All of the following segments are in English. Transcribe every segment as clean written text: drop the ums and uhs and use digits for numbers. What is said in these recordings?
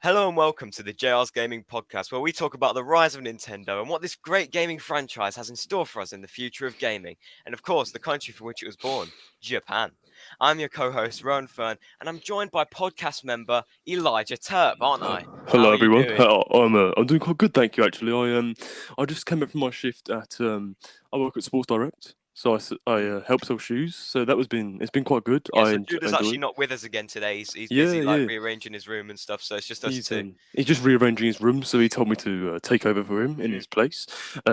Hello and welcome to the JR's Gaming Podcast, where we talk about the rise of Nintendo and what this great gaming franchise has in store for us in the future of gaming, and of course, the country from which it was born, Japan. I'm your co-host, Roan Fern, and I'm joined by podcast member Elijah Turp, aren't I? How Hello, are you everyone. doing? I'm doing quite good, thank you. Actually, I just came back from my shift at I work at Sports Direct, so I help sell shoes. So it's been quite good. Yeah, so Judah's enjoy actually it. not with us again today. He's busy Yeah. rearranging his room and stuff, so it's just us He's two. he's just rearranging his room, so he told me to take over for him in his place.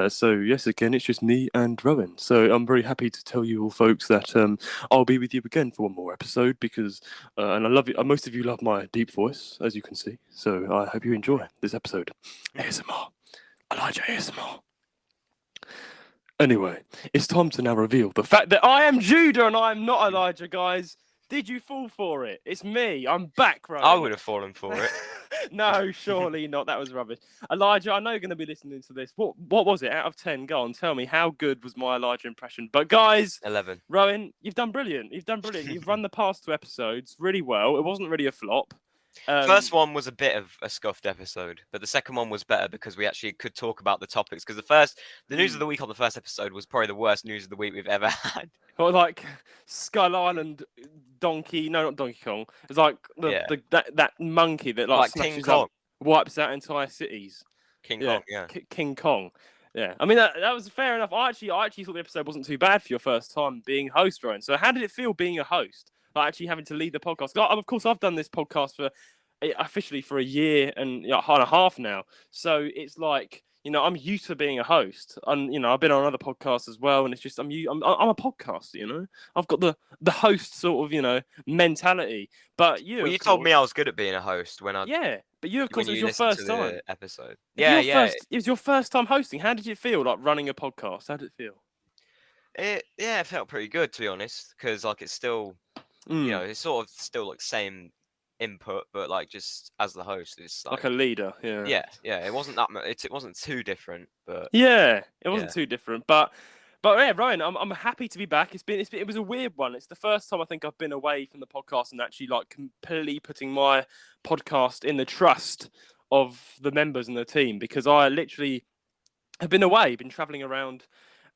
So yes, again, it's just me and Rowan. So I'm very happy to tell you all, folks, that I'll be with you again for one more episode because and I love you. Most of you love my deep voice, as you can see. So I hope you enjoy this episode. ASMR, Elijah ASMR. Anyway, it's time to now reveal the fact that I am Judah and I am not Elijah, guys. Did you fall for it? It's me. I'm back, Rowan. I would have fallen for it. No, surely not. That was rubbish. Elijah, I know you're going to be listening to this. What was it out of 10? Go on, tell me. How good was my Elijah impression? But guys, 11. Rowan, you've done brilliant. You've run the past 2 episodes really well. It wasn't really a flop. First one was a bit of a scuffed episode, but the second one was better because we actually could talk about the topics. Because the news of the week on the first episode was probably the worst news of the week we've ever had. Or like Skull Island Donkey, no, not Donkey Kong. It's like that monkey that like King Kong wipes out entire cities. King Kong, yeah. King Kong. Yeah, I mean that was fair enough. I actually thought the episode wasn't too bad for your first time being host, Ryan. So how did it feel being a host? Like actually having to lead the podcast? Of course, I've done this podcast officially for a year and a half now. So it's like, I'm used to being a host, and I've been on other podcasts as well. And it's just I'm a podcaster. I've got the host sort of mentality. But you told me I was good at being a host when I but you of course it was your first time episode. It was your first time hosting. How did it feel like running a podcast? How did it feel? It felt pretty good, to be honest, because like it's still it's sort of still like same input, but like just as the host, it's like a leader. Yeah. It wasn't that much. It wasn't too different, but it wasn't too different. But yeah, Ryan, I'm happy to be back. It was a weird one. It's the first time I think I've been away from the podcast and actually like completely putting my podcast in the trust of the members and the team, because I literally have been away, been traveling around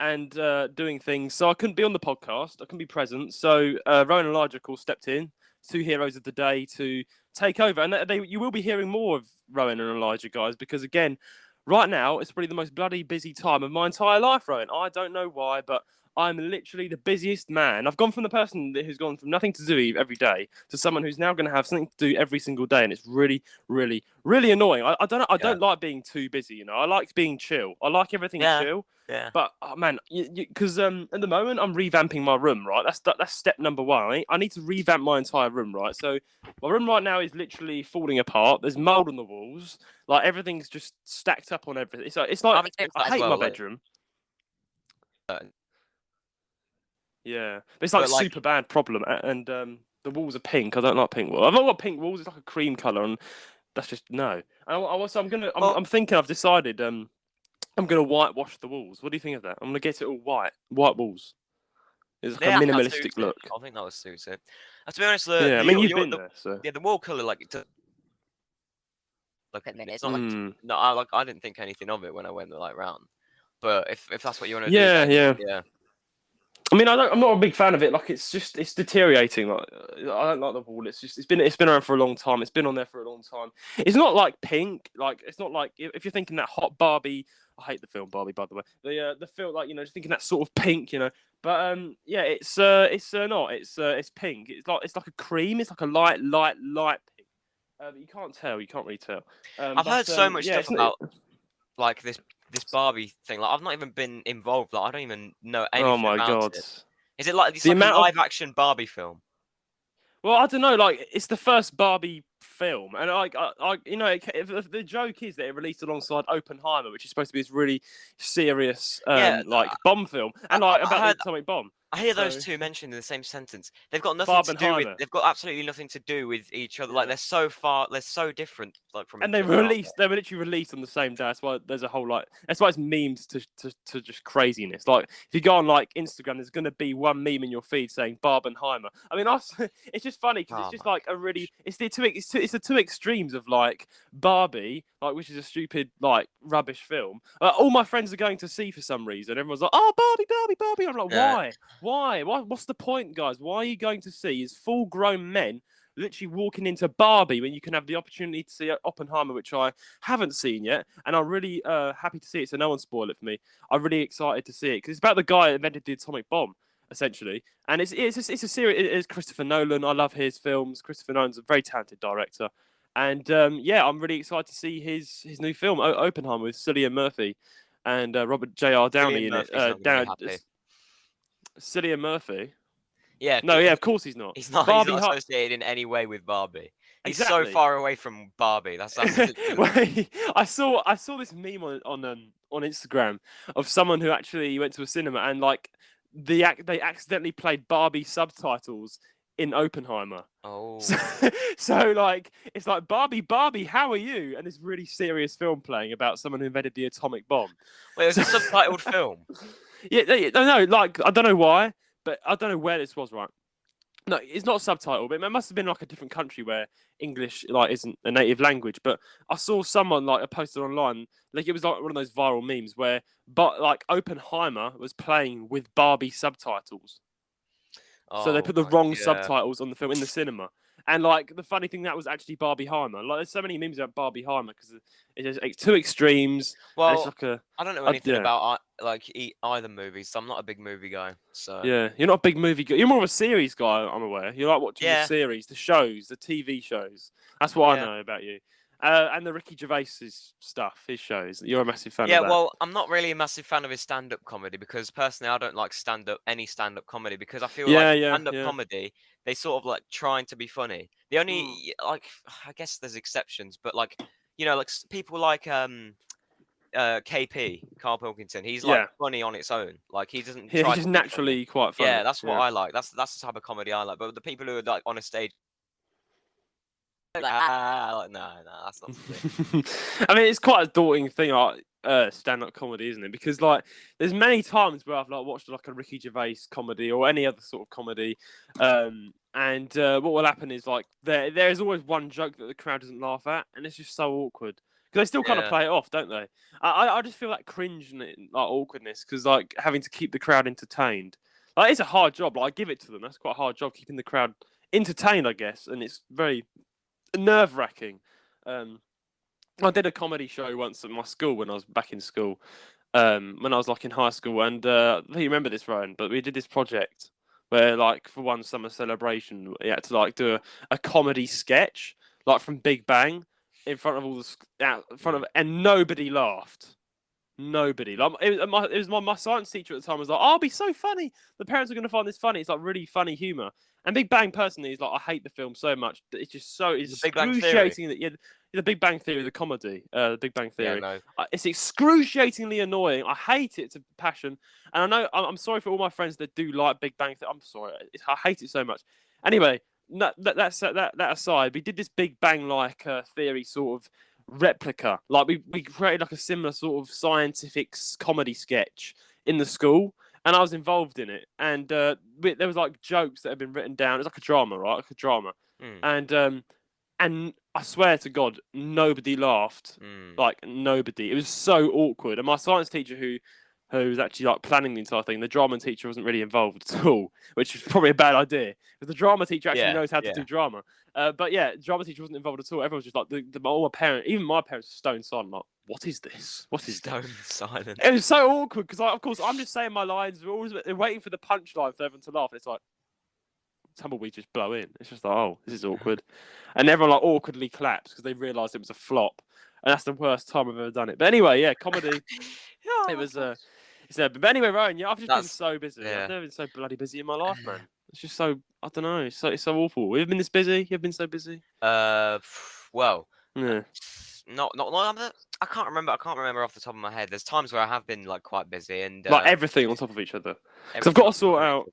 and doing things, so I couldn't be on the podcast. I couldn't be present. So Rowan and Elijah, of course, stepped in, 2 heroes of the day, to take over. And you will be hearing more of Rowan and Elijah, guys, because again, right now it's probably the most bloody busy time of my entire life, Rowan. I don't know why, but I'm literally the busiest man. I've gone from the person who's gone from nothing to do every day to someone who's now going to have something to do every single day, and it's really, really, really annoying. I don't know. I don't like being too busy. I like being chill. I like everything chill. Yeah. But man, because at the moment I'm revamping my room. Right, that's step number 1. I need to revamp my entire room. Right, so my room right now is literally falling apart. There's mold on the walls. Like everything's just stacked up on everything. It's like I hate my bedroom. Yeah, but it's like super bad problem, and the walls are pink. I don't like pink walls. I've not got pink walls. It's like a cream color, and that's just no. And I'm thinking. I've decided. I'm gonna whitewash the walls. What do you think of that? I'm gonna get it all white walls. It's like a minimalistic look. I think that would suit it. To be honest, you've been there, so the wall color look at me. It's not I didn't think anything of it when I went round. But if that's what you want to do, yeah. I mean, I'm not a big fan of it. Like, it's deteriorating. Like, I don't like the wall. It's been around for a long time. It's been on there for a long time. It's not like pink. Like, it's not like if you're thinking that hot Barbie. I hate the film Barbie, by the way. The film, just thinking that sort of pink, But it's not. It's pink. It's like a cream. It's like a light pink. But you can't tell. You can't really tell. I've heard so much stuff about like this Barbie thing. Like, I've not even been involved. Like, I don't even know anything. Oh my god! Is it like a live action Barbie film? Well, I don't know. Like, it's the first Barbie film, and the joke is that it released alongside Oppenheimer, which is supposed to be this really serious, bomb film, and about the atomic bomb. I hear those two mentioned in the same sentence. They've got nothing to do with. They've got absolutely nothing to do with each other. Like, they're so different. Like, from. And they were literally released on the same day. That's why there's a whole That's why it's memed to just craziness. Like, if you go on Instagram, there's going to be one meme in your feed saying Barbenheimer. I mean, it's just funny because it's just like a really. It's it's the two extremes of like Barbie, like which is a stupid like rubbish film. All my friends are going to see for some reason. Everyone's like, "Oh, Barbie, Barbie, Barbie." I'm like, Uh, "Why? Why? What's the point, guys? Why are you going to see is full-grown men literally walking into Barbie when you can have the opportunity to see Oppenheimer, which I haven't seen yet, and I'm really happy to see it. So no one spoil it for me. I'm really excited to see it because it's about the guy that invented the atomic bomb, essentially, and it's a series. It is Christopher Nolan. I love his films. Christopher Nolan's a very talented director, and yeah, I'm really excited to see his new film Oppenheimer with Cillian Murphy and Robert J.R. Downey Cillian in it. Murphy's not going to be happy. Cillian Murphy. Yeah, No, yeah, of course he's not. he's not. He's Barbie not Hut. associated in any way with Barbie. He's so Exactly. far away from Barbie. That's literally... I saw this meme on Instagram of someone who actually went to a cinema and like they accidentally played Barbie subtitles in Oppenheimer. Oh. So like it's like Barbie, how are you? And this really serious film playing about someone who invented the atomic bomb. Wait, it was a subtitled film. Yeah, no, like I don't know why, but I don't know where this was, right? No, it's not subtitled, but it must have been like a different country where English like isn't a native language. But I saw someone like posted online, like it was like one of those viral memes where, but like Oppenheimer was playing with Barbie subtitles. So they Oh, put the wrong yeah. subtitles on the film in the cinema. And like the funny thing, that was actually Barbieheimer. Like there's so many memes about Barbieheimer because it's two extremes. And it's Well, like a I don't know anything yeah. about like either movies, so I'm not a big movie guy. So Yeah, you're not a big movie guy. You're more of a series guy, I'm aware. You like watching the yeah, series, the shows, the TV shows. That's what I yeah. know about you. And the Ricky Gervais's stuff, his shows. You're a massive fan Yeah, of that. well, I'm not really a massive fan of his stand-up comedy because personally, I don't like any stand-up comedy because I feel like stand-up yeah. comedy, they sort of like trying to be funny. The only like, I guess there's exceptions, but like, like people like KP, Carl Pilkington, he's like funny on its own. Like he doesn't Yeah, try he's to just be funny. naturally quite funny. Yeah, that's what I like. That's the type of comedy I like. But the people who are like on a stage, like, no, that's not for me. I mean, it's quite a daunting thing, like stand-up comedy, isn't it? Because like, there's many times where I've like watched like a Ricky Gervais comedy or any other sort of comedy, and what will happen is like there is always one joke that the crowd doesn't laugh at, and it's just so awkward because they still kind of Yeah. play it off, don't they? I just feel that cringe and like awkwardness because like having to keep the crowd entertained. Like it's a hard job. Like I give it to them. That's quite a hard job keeping the crowd entertained, I guess, and it's very nerve-wracking. I did a comedy show once at my school when I was back in school, when I was like in high school, and I think you remember this, Roan, but we did this project where, like, for one summer celebration, we had to like do a comedy sketch, like from Big Bang, in front of all and nobody laughed. Nobody. Like it was my science teacher at the time was like, "Oh, it'll be so funny. The parents are going to find this funny. It's like really funny humor." And Big Bang personally is like, I hate the film so much. It's just so Big Bang Theory. excruciating that the Big Bang Theory, the comedy, the Big Bang Theory. Yeah, It's excruciatingly annoying. I hate it to passion, and I know I'm sorry for all my friends that do like Big Bang Theory. I'm sorry, I hate it so much. Anyway, that aside, we did this Big Bang like theory sort of replica. Like we created like a similar sort of scientific comedy sketch in the school, and I was involved in it. And there was like jokes that had been written down. It was like a drama, right? Like a drama. And I swear to God, nobody laughed. Like nobody. It was so awkward. And my science teacher, who was actually like planning the entire thing, the drama teacher wasn't really involved at all, which is probably a bad idea. Because the drama teacher actually knows how to do drama. But yeah, the drama teacher wasn't involved at all. Everyone was just like all my parents, even my parents, were stone silent. Like, what is this? What is stone silent? It was so awkward because, of course, I'm just saying my lines. They're waiting for the punchline for everyone to laugh. And it's like, tumbleweed just blow in. It's just like, oh, this is awkward. And everyone like awkwardly claps because they realised it was a flop. And that's the worst time I've ever done it. But anyway, yeah, comedy. It was but anyway, Roan, yeah, I've just been so busy. Yeah. I've never been so bloody busy in my life, man. It's just so, I don't know, it's so awful. You've been this busy? You've been so busy? Well, yeah. Not. I can't remember. I can't remember off the top of my head. There's times where I have been like quite busy and like everything on top of each other. Because I've got to sort out.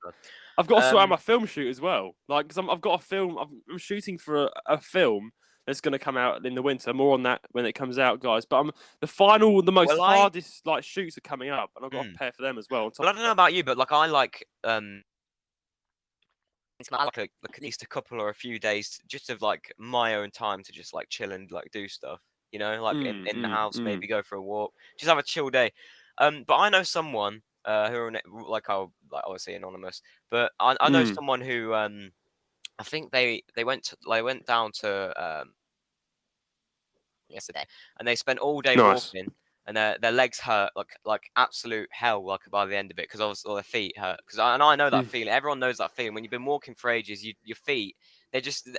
I've got to sort out my film shoot as well. Like, because I've got a film. I'm shooting for a film that's going to come out in the winter. More on that when it comes out, guys. But the most hardest like shoots are coming up, and I've got to prepare for them as well. Well, I don't know about you, but like I like it's like at least a couple or a few days just of like my own time to just like chill and like do stuff. You know, like in the house, maybe go for a walk, just have a chill day. But I know someone who are like I'll like obviously anonymous, but I know someone who I think they went down to yesterday, and they spent all day Nice. walking, and their legs hurt like absolute hell like by the end of it because obviously their feet hurt. Because I know that feeling. Everyone knows that feeling when you've been walking for ages. Your feet they're just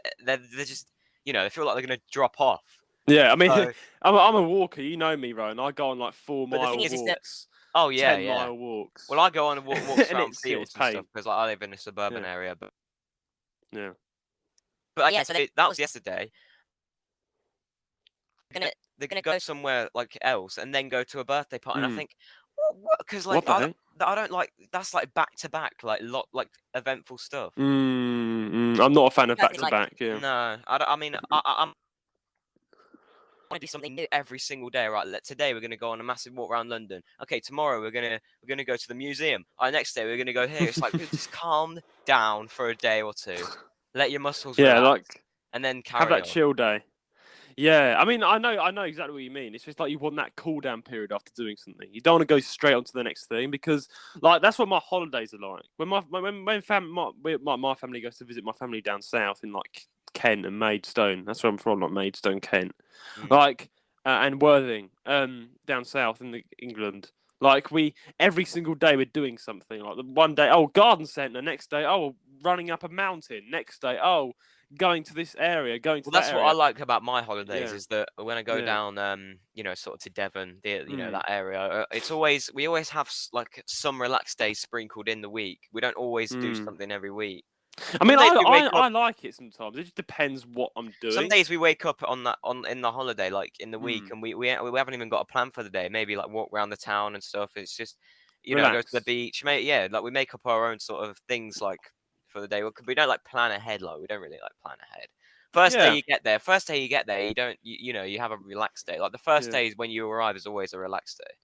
you know they feel like they're gonna drop off. Yeah, I mean, So, I'm a walker. You know me, Roan. I go on like 4 but the mile thing is that walks, oh yeah 10-mile walks. Well, I go on and walks and around it's fields and pain. stuff because like, I live in a suburban area. But Yeah. I guess that was yesterday. They're gonna go somewhere like else and then go to a birthday party. And I think, what? Because like What the heck? I don't like that's like back to back like eventful stuff. I'm not a fan of back to back. Yeah. No, I mean I'm want to do something new every single day. Right, today we're gonna go on a massive walk around London. Okay, tomorrow we're gonna go to the museum. Next day we're gonna go here. It's like just calm down for a day or two, let your muscles relax, like and then carry have that on. chill day. Yeah, I mean, I know exactly what you mean. It's just like you want that cool down period after doing something. You don't want to go straight on to the next thing because, like, that's what my holidays are like. When my family goes to visit my family down south in like Kent and Maidstone. That's where I'm from, like Maidstone, Kent, like and Worthing, down south in England. Like every single day we're doing something. Like the one day, garden centre. Next day, running up a mountain. Next day, going to this area, going to that's that what area. I like about my holidays is that when I go down, you know, sort of to Devon, you know, that area, we always have like some relaxed days sprinkled in the week. We don't always do something every week. I mean, I like it sometimes. It just depends what I'm doing. Some days we wake up in the holiday, like in the week, and we haven't even got a plan for the day. Maybe like walk around the town and stuff. It's just you know go to the beach. Like we make up our own sort of things like for the day. We don't like plan ahead. Like we don't really like plan ahead. First day you get there, you don't you know you have a relaxed day. Like the first day is when you arrive is always a relaxed day.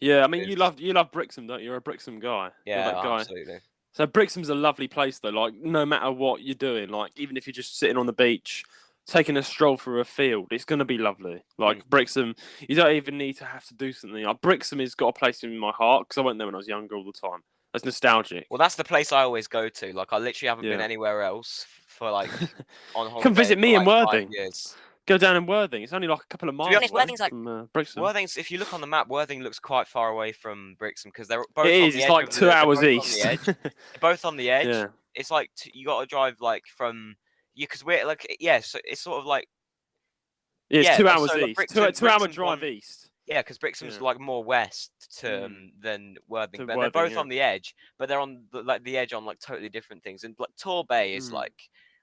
Yeah, I mean you love Brixham, don't you? You're a Brixham guy. Yeah, you're that guy. Absolutely. So Brixham's a lovely place though. Like no matter what you're doing, like even if you're just sitting on the beach, taking a stroll through a field, it's gonna be lovely. Like Brixham, you don't even need to have to do something. Like Brixham has got a place in my heart because I went there when I was younger all the time. That's nostalgic. Well, that's the place I always go to. Like I literally haven't been anywhere else for like on holiday. Come visit me in Worthing. 5 years. Go down in Worthing. It's only like a couple of miles. To be honest, Worthing's like from Brixham. Worthing's. If you look on the map, Worthing looks quite far away from Brixham because they're both. It is. It's like 2 hours east. They're both on the edge. Yeah. It's like you got to drive like from because we're like so it's sort of like it's 2 hours east. 2 hour drive east. Yeah, because Brixham's like more west than Worthing. They're both on the edge, but they're on the edge on like totally different things. And like Torbay is like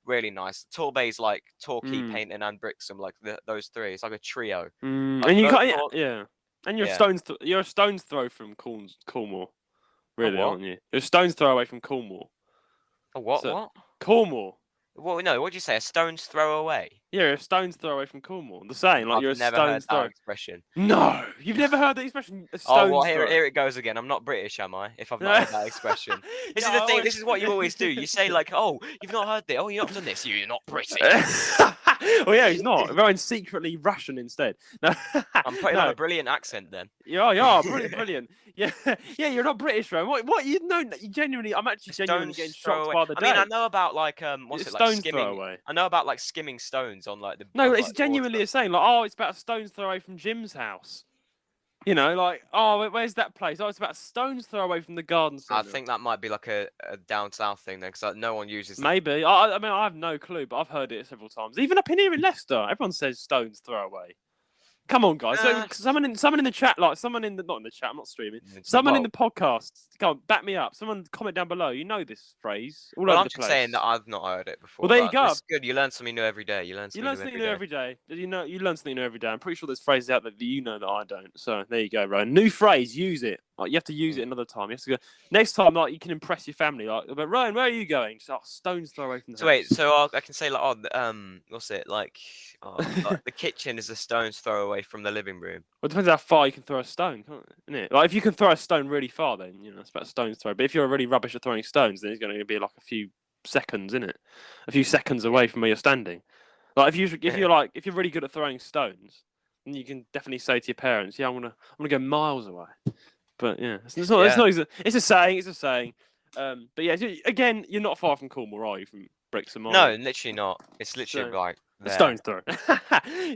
really nice. Torbay's like Torquay, Paynton, and Brixham, like those three. It's like a trio. Like, and you got and you're a stone's throw from Cornwall, really, aren't you? You're a stone's throw away from Cornwall. Oh, what? Cornwall. Well, no, what'd you say? A stone's throw away? Yeah, a stone's throw away from Cornwall. The saying, like I've you're a never stone's heard that throw. expression. No, you've never heard that expression. A stone's well, throw. here it goes again. I'm not British, am I? If I've not heard that expression, this is the thing. This is what you always do. You say like, "Oh, you've not heard this. Oh, you've not done this. You're not British." Well, yeah, he's not. Rowan's secretly Russian instead. No. I'm putting on a brilliant accent then. Yeah, brilliant. Yeah, you're not British, Rowan. What you know? Genuinely, I'm actually genuinely getting shocked by the day. I mean, I know about like what's it like skimming? Throwaway. I know about like skimming stones on like the. No, it's genuinely a saying. Like, it's about a stone's throw away from Jim's house. You know, like, where's that place? Oh, it's about a stone's throw away from the garden centre. I think that might be like a down south thing then, because no one uses. Maybe. I mean, I have no clue, but I've heard it several times. Even up in here in Leicester, everyone says stone's throw away. Come on, guys. So, someone in the chat, like not in the chat. I'm not streaming. Someone in the podcast, come on, back me up. Someone comment down below. You know this phrase. I'm just saying that I've not heard it before. Well, there you go. It's good. You learn something new every day. You learn something new every day. You learn something new every day. I'm pretty sure there's phrases out there that you know that I don't. So there you go, Rowan. New phrase. Use it. Like, you have to use it another time. You have to go next time. Like you can impress your family. Like, but Rowan, where are you going? Just stones throw away from the house. Wait, so I can say like, what's it like? Like the kitchen is a stone's throw away from the living room. Well, it depends how far you can throw a stone, can't it? Isn't it? Like if you can throw a stone really far, then it's about a stone's throw. But if you're really rubbish at throwing stones, then it's going to be like a few seconds, isn't it? A few seconds away from where you're standing. Like if you're really good at throwing stones, then you can definitely say to your parents, "Yeah, I'm gonna go miles away." But yeah, Yeah. it's a saying. It's a saying. But yeah, again, you're not far from Cornwall, are you? From Brixham, are No, you? literally not. It's literally So like a there. stone's throw.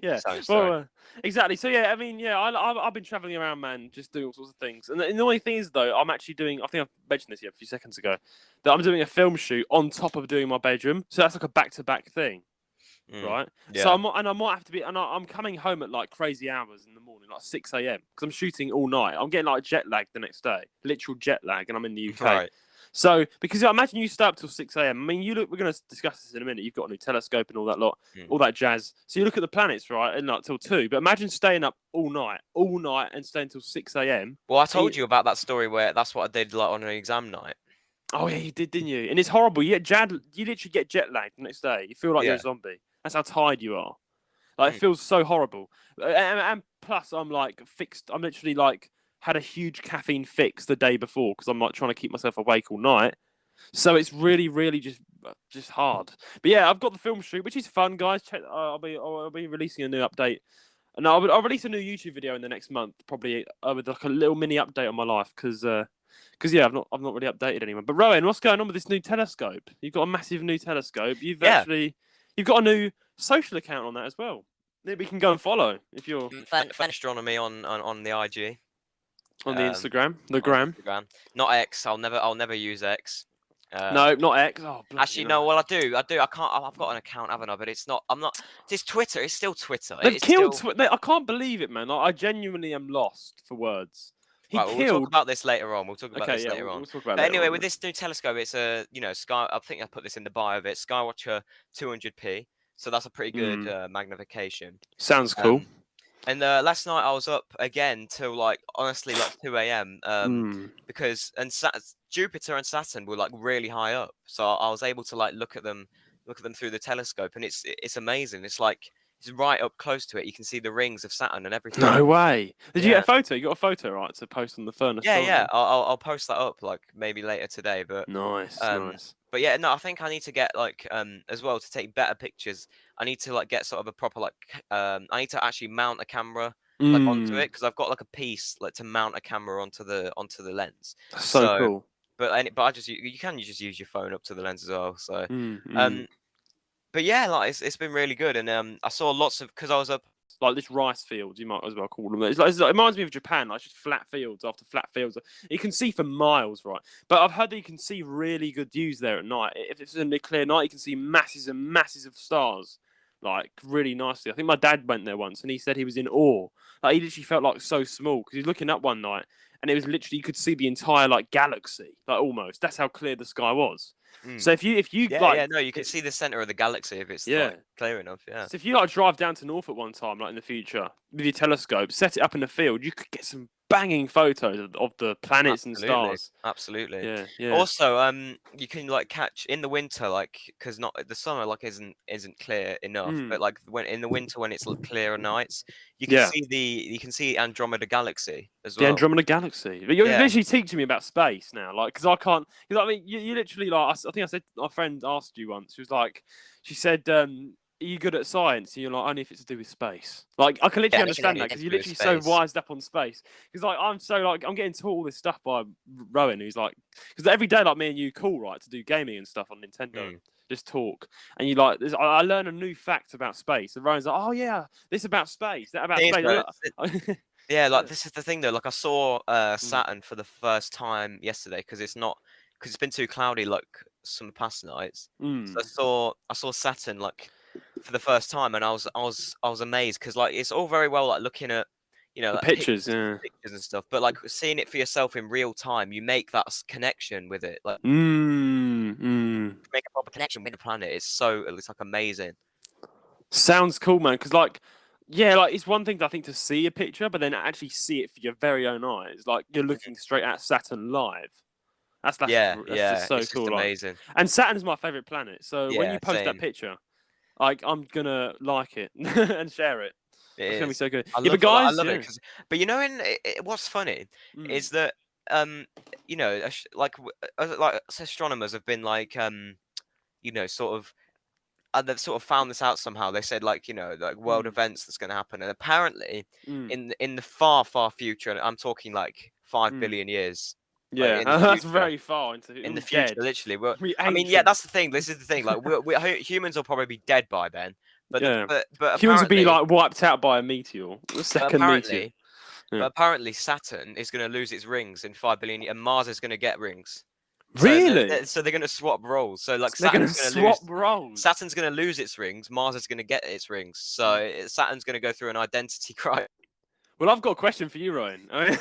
Yeah. Stone's throw. Well, exactly. So yeah, I mean, yeah, I've been traveling around, man, just doing all sorts of things. And the annoying thing is, though, I'm actually doing. I think I've mentioned this a few seconds ago, that I'm doing a film shoot on top of doing my bedroom. So that's like a back-to-back thing, Mm. right? So Yeah. I might have to be, and I'm coming home at like crazy hours in the morning, like 6 a.m. because I'm shooting all night. I'm getting like jet lag the next day, literal jet lag, and I'm in the UK. Right. So, because I imagine you stay up till 6 a.m. I mean, you look. We're going to discuss this in a minute. You've got a new telescope and all that lot, Mm. all that jazz. So you look at the planets, right, and like till 2. But imagine staying up all night, and staying till 6 a.m. Well, I And told you about that story where that's what I did like on an exam night. oh yeah, you did, didn't you? And it's horrible. You literally get jet lag the next day. You feel like you're a Yeah. zombie. That's how tired you are. Like it Mm. feels so horrible. And plus, I'm like fixed. I'm literally like had a huge caffeine fix the day before because I'm like trying to keep myself awake all night. So it's really, really just hard. But yeah, I've got the film shoot, which is fun, guys. Check. I'll be releasing a new update, and I'll release a new YouTube video in the next month, probably with like a little mini update on my life, because yeah, I've not really updated anyone. But Rowan, what's going on with this new telescope? You've got a massive new telescope. You've Yeah. got a new social account on that as well that we can go and follow if you're Fan astronomy on the IG. on the Instagram, the On gram. Instagram. Not X. I'll never use X. No, not X. Oh, Actually, no. Well, I do. I can't. I've got an account, haven't I? But it's not. I'm not. It's Twitter. It's still Twitter. They've It's killed. still. I can't believe it, man. Like, I genuinely am lost for words. He Right, well, we'll talk killed. about this later on. We'll talk about Okay, this yeah, later on. we'll talk about But that. anyway, with this new telescope, it's a Sky. I think I put this in the bio of it. Skywatcher 200p. So that's a pretty good magnification. Sounds cool. And last night I was up again till like honestly like 2 a.m. Because Jupiter and Saturn were like really high up, so I was able to like look at them through the telescope, and it's amazing. It's like it's right up close to it. You can see the rings of Saturn and everything. No way. Did you Yeah. get a photo? You got a photo, right, to post on the furnace? Yeah. I'll post that up like maybe later today. But Nice. but yeah, no, I think I need to get like as well to take better pictures. I need to like get sort of a proper like I need to actually mount a camera like onto it because I've got like a piece like to mount a camera onto the lens. That's so cool. But I just you can just use your phone up to the lens as well. So Mm. but yeah, like it's been really good, and I saw lots of because I was up. Like this rice fields, you might as well call them. It's like, it reminds me of Japan, like just flat fields after flat fields. You can see for miles, right? But I've heard that you can see really good views there at night. If it's a clear night, you can see masses and masses of stars, like really nicely. I think my dad went there once, and he said he was in awe. Like he literally felt like so small because he was looking up one night, and it was literally you could see the entire like galaxy, like almost. That's how clear the sky was. So if you You can see the center of the galaxy if it's like, clear enough. Yeah. So if you like drive down to Norfolk one time, like in the future, with your telescope, set it up in the field, you could get some banging photos of the planets and stars. Absolutely. Yeah. Also, you can like catch in the winter, like because not the summer like isn't clear enough, but like when in the winter when it's clearer nights, you can see Andromeda Galaxy as well. The Andromeda Galaxy. But you're literally teaching me about space now, like because I can't. Because I mean, you literally like I think I said my friend asked you once. She said. Are you good at science? And you're like, only if it's to do with space. Like, I can literally understand that because you're literally so wised up on space. Because like, I'm getting taught all this stuff by Rowan, who's like, because every day, like me and you, call right to do gaming and stuff on Nintendo, just talk, and you like, I learn a new fact about space. And Rowan's like, oh yeah, this about space, that about space. Yeah, like this is the thing though. Like I saw Saturn for the first time yesterday because it's been too cloudy like some past nights. So I saw Saturn like for the first time, and I was amazed because like it's all very well like looking at like, pictures and stuff, but like seeing it for yourself in real time, you make that connection with it. Like make a proper connection with the planet. It's like amazing. Sounds cool, man. Because like it's one thing I think to see a picture, but then actually see it for your very own eyes. Like you're looking straight at Saturn live. That's just so it's cool. Just amazing. And Saturn's my favorite planet. So when you post that picture, like I'm gonna like it and share it. It's gonna be so good. I love it. But what's funny is that like astronomers have been like sort of they've sort of found this out somehow. They said like like world events that's going to happen, and apparently in the far future, and I'm talking like 5 billion years, like Yeah, in the that's future. very far into it. In the All future, dead. literally. We I mean, yeah, ancient. that's the thing. This is the thing. Like, humans will probably be dead by then. But Yeah. but Humans would be apparently, like wiped out by a meteor, the second meteor. Yeah. but apparently, Saturn is going to lose its rings in 5 billion, and Mars is going to get rings. So Really? so they're going to swap roles. So like They're gonna Saturn's going to swap lose. roles. Saturn's going to lose its rings. Mars is going to get its rings. So Saturn's going to go through an identity crisis. Well, I've got a question for you, Rowan. I mean,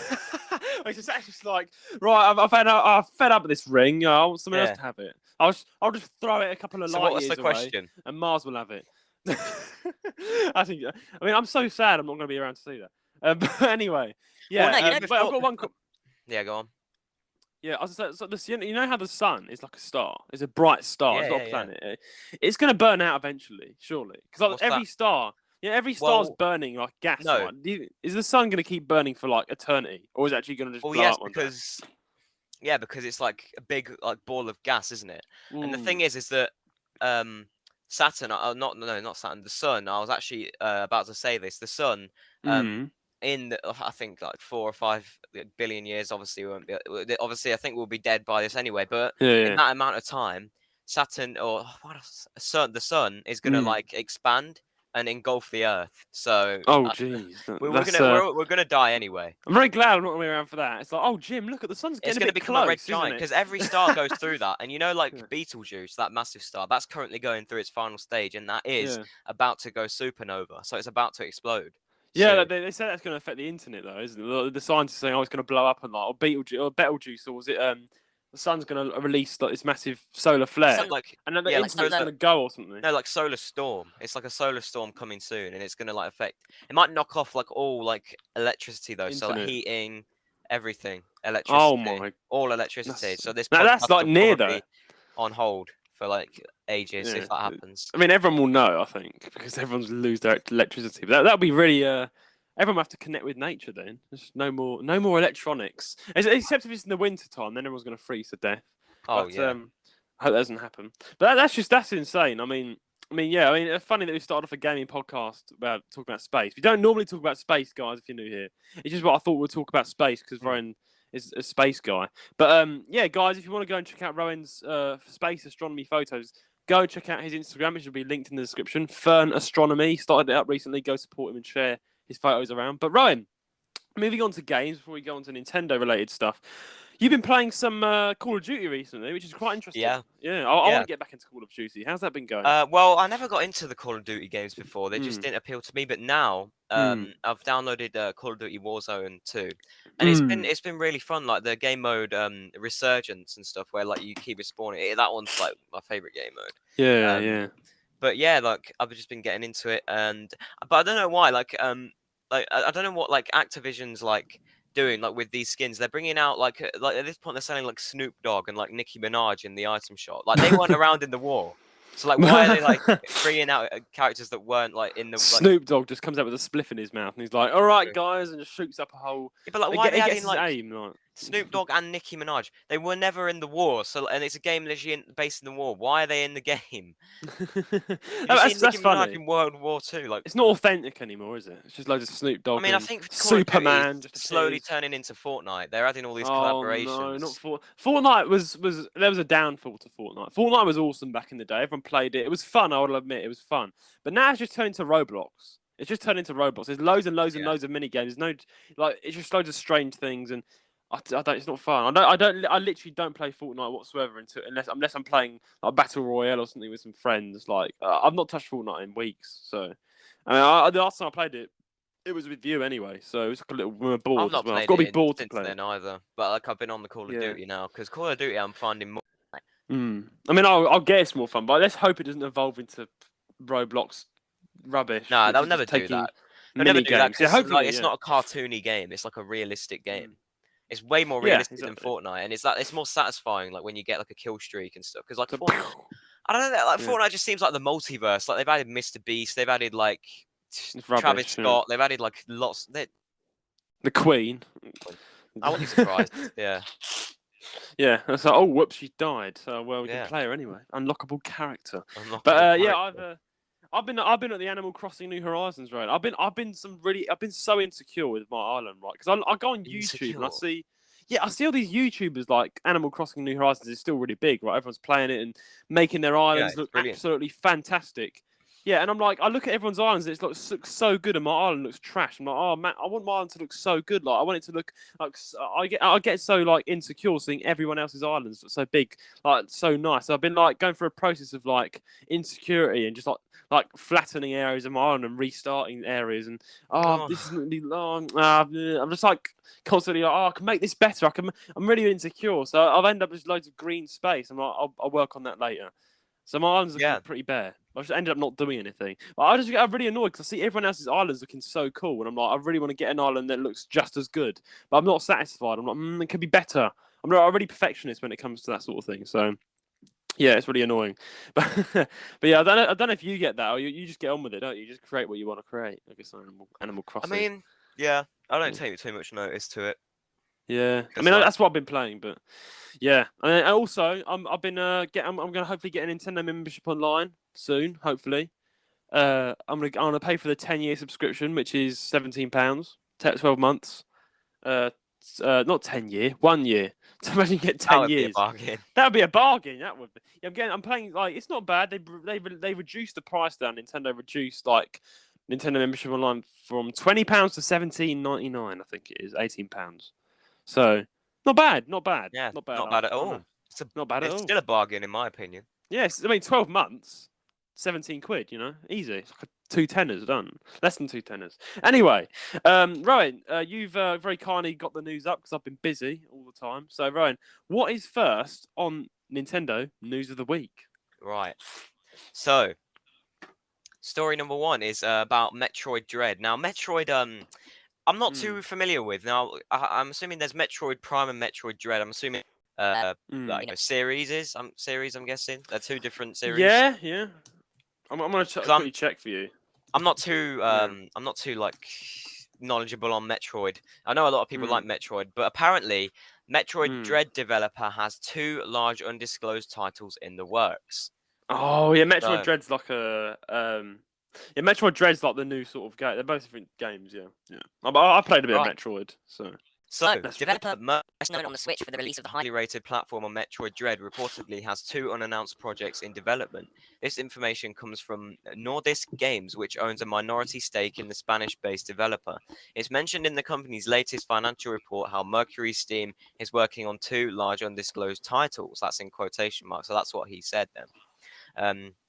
it's actually just like, right, I've fed up with this ring. I want someone else Yeah. to have it. I'll just throw it a couple of So light what's years the away, question? and Mars will have it. I think. I mean, I'm so sad I'm not going to be around to see that. But anyway, yeah. Well, no, Wait, I've got one. Yeah, go on. Yeah, I was saying, so you know how the sun is like a star? It's a bright star. Yeah, It's not yeah, a yeah. planet. It's going to burn out eventually, surely. Because What's every that? star, every star's Well, burning like gas. no. Right? Is the sun going to keep burning for like eternity, or is it actually going to just Well, blow yes, up one day? because it's like a big like ball of gas, isn't it? And the Mm. thing is that Saturn, not Saturn, the sun. I was actually about to say this. The sun, in I think like 4 or 5 billion years, obviously won't be. Obviously, I think we'll be dead by this anyway. But in that amount of time, Saturn or the sun is gonna like expand and engulf the Earth. So Oh, jeez. we're gonna die anyway. I'm very glad I'm not going to be around for that. It's like, oh, Jim, look at the sun's It's getting going to a bit become close, a red isn't giant it? because every star goes through that, and like Yeah. Betelgeuse, that massive star, that's currently going through its final stage, and that is Yeah. about to go supernova, so it's about to explode. Yeah, soon. they say that's going to affect the internet, though, isn't it? The scientists saying, "Oh, it's going to blow up and like, or Betelgeuse, or was it the sun's going to release like this massive solar flare, and then the internet's going to go or something." No, like solar storm. It's like a solar storm coming soon, and it's going to like affect. It might knock off like all like electricity though, so like Internet. heating, everything, electricity, Oh my! all electricity. So this That's podcast like will near probably though. be on hold for like ages Yeah. if that happens. I mean, everyone will know, I think, because everyone's lose their electricity. But that'll be really. Everyone will have to connect with nature then. There's no more electronics. Except if it's in the winter time, then everyone's going to freeze to death. Oh But, yeah. I hope that doesn't happen. But that's insane. I mean, yeah. I mean, it's funny that we started off a gaming podcast about talking about space. We don't normally talk about space, guys. If you're new here, it's just what I thought we'd talk about space because Rowan is a space guy. But yeah, guys, if you want to go and check out Rowan's space astronomy photos, go check out his Instagram, which will be linked in the description. Fern Astronomy, started it up recently. Go support him and share his photos around. But Rowan, moving on to games before we go on to Nintendo-related stuff. You've been playing some Call of Duty recently, which is quite interesting. Yeah. I want to get back into Call of Duty. How's that been going? Well, I never got into the Call of Duty games before. They just Mm. didn't appeal to me. But now, I've downloaded Call of Duty Warzone 2, and it's been really fun. Like the game mode, Resurgence and stuff, where like you keep respawning. That one's like my favorite game mode. Yeah. But yeah, like I've just been getting into it, but I don't know why. Like I don't know what like Activision's like doing like with these skins. They're bringing out like at this point they're selling like Snoop Dogg and like Nicki Minaj in the item shop. Like they weren't around in the war. So like why are they like bringing out characters that weren't like in the like... Snoop Dogg just comes out with a spliff in his mouth and he's like, "All right, guys," and just shoots up a hole. Yeah, but like why are they adding like aim, like Snoop Dogg and Nicki Minaj? They were never in the war. So and it's a game literally based in the war. Why are they in the game? That's funny. In World War II, like it's not authentic anymore, is it? It's just loads of Snoop Dogg. I mean, I think Superman just slowly turning into Fortnite. They're adding all these collaborations. No, not Fortnite was there was a downfall to Fortnite. Fortnite was awesome back in the day. Everyone played it. It was fun. I will admit, it was fun. But now it's just turned into Roblox. It's just turned into Roblox. There's loads and loads and loads of mini games. There's no it's just loads of strange things, and I don't. It's not fun. I literally don't play Fortnite whatsoever unless I'm playing like Battle Royale or something with some friends. Like I've not touched Fortnite in weeks. So I mean, the last time I played it, it was with you anyway. So it was like a little bored. I've not played I've got to be it bored to since play then either. But like I've been on the Call of Duty now because Call of Duty I'm finding more. I mean, I'll guess more fun, but let's hope it doesn't evolve into Roblox rubbish. No, they'll never do that. They'll never do that. Yeah, hopefully, it's not a cartoony game. It's like a realistic game. It's way more realistic than Fortnite, and it's more satisfying. Like when you get like a kill streak and stuff. Because like Fortnite, I don't know. Like Fortnite just seems like the multiverse. Like they've added Mr. Beast. They've added like Travis Scott. They've added like lots. The Queen. I wouldn't be surprised. Yeah. Yeah, and so whoops, she died. So well, we can Yeah, play her anyway. Unlockable character. But unlockable yeah, character. I've been at the Animal Crossing New Horizons, right? I've been so insecure with my island, right? Because I go on YouTube and I Insecure. see, yeah, I see all these YouTubers like Animal Crossing New Horizons is still really big, right? Everyone's playing it and making their Yeah, islands it's look brilliant. absolutely fantastic. Yeah, and I'm like, I look at everyone's islands, and it looks so good, and my island looks trash. I'm like, oh man, I want my island to look so good. Like, I want it to look like I get so like insecure seeing everyone else's islands look so big, like so nice. So I've been like going through a process of like insecurity and just like flattening areas of my island and restarting areas and Oh, this isn't really long. I'm just like constantly like, I can make this better. I'm really insecure, so I've ended up with loads of green space. I'm like, I'll work on that later. So my island's looking yeah, pretty bare. I just ended up not doing anything. But I just get really annoyed because I see everyone else's islands looking so cool, and I'm like, I really want to get an island that looks just as good, but I'm not satisfied. I'm like, it could be better. I'm really perfectionist when it comes to that sort of thing. So yeah, it's really annoying. But yeah, I don't know if you get that or you just get on with it, don't you? You just create what you want to create. I guess Animal I Crossing. mean, yeah, I don't Yeah. take too much notice to it Yeah, I because, mean like, that's what I've been playing, but yeah, and also I've been I'm gonna hopefully get a Nintendo membership online soon, hopefully. I'm gonna pay for the 10-year subscription, which is £17, 12 months. Uh, not 10-year, 1 year. So imagine you get that 10 would be a years. bargain. That would be a bargain. That would be. Yeah, I'm playing like it's not bad. They reduced the price down. Nintendo reduced like Nintendo membership online from £20 to 17.99. I think it is £18. So not bad, not bad, Yeah, not bad. not bad at I don't know, all. not bad at It's all. still a bargain in my opinion. Yes, I mean 12 months, 17 quid. You know, easy. It's like two tenors done. Less than two tenors. Anyway, Rowan, you've very kindly got the news up because I've been busy all the time. So Rowan, what is first on Nintendo news of the week? Right. So, story number one is about Metroid Dread. Now, Metroid, I'm not Mm. too familiar with. Now, I'm assuming there's Metroid Prime and Metroid Dread. I'm assuming, Mm. like series. I'm guessing they're two different series. Yeah, yeah. I'm gonna Because quickly check for you. Yeah. I'm not too like knowledgeable on Metroid. I know a lot of people like Mm. Metroid, but apparently, Metroid Mm. Dread developer has two large undisclosed titles in the works. Oh yeah, Metroid So, Dread's like a yeah, Metroid Dread's like the new sort of game. They're both different games. Yeah, yeah. I played a bit of right. Metroid, so So, that's developer most known on the Switch for the release of the highly rated platform on Metroid Dread reportedly has two unannounced projects in development. This information comes from Nordisk Games, which owns a minority stake in the Spanish-based developer. It's mentioned in the company's latest financial report how Mercury Steam is working on two large undisclosed titles. That's in quotation marks, so that's what he said then.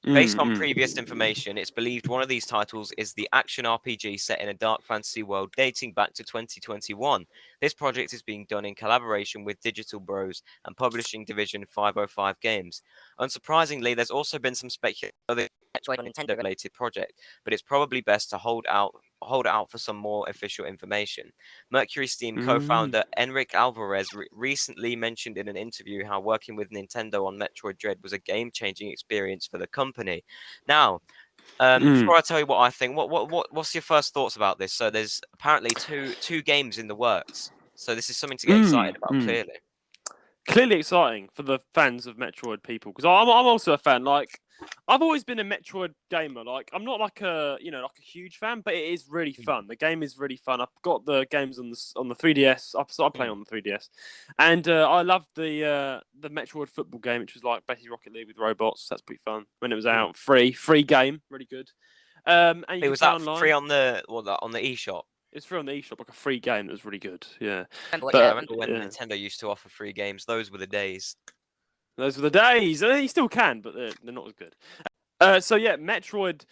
Based on mm. previous information, it's believed one of these titles is the action RPG set in a dark fantasy world dating back to 2021. This project is being done in collaboration with Digital Bros and publishing division 505 Games. Unsurprisingly, there's also been some speculation of a Metroid or Nintendo related project, but it's probably best to hold out for some more official information. Mercury Steam Mm. co-founder Enric Alvarez recently mentioned in an interview how working with Nintendo on Metroid Dread was a game-changing experience for the company. Now, Mm. before I tell you what I think, what's your first thoughts about this? So there's apparently two games in the works. So this is something to get excited Mm. about, Mm. clearly. Clearly exciting for the fans of Metroid people because I'm also a fan. Like I've always been a Metroid gamer. Like I'm not like a like a huge fan, but it is really Mm, fun. The game is really fun. I've got the games on the 3DS. I play mm. on the 3DS, and I love the Metroid football game, which was like basically Rocket League with robots. That's pretty fun when it was Mm. out. Free game, really good. And you It can was play that free online. on the on the eShop. It's free on the eShop, like a free game. That was really good. Yeah, Yeah, I but remember when yeah. Nintendo used to offer free games. Those were the days. Those were the days. You still can, but they're not as good. So yeah, Metroid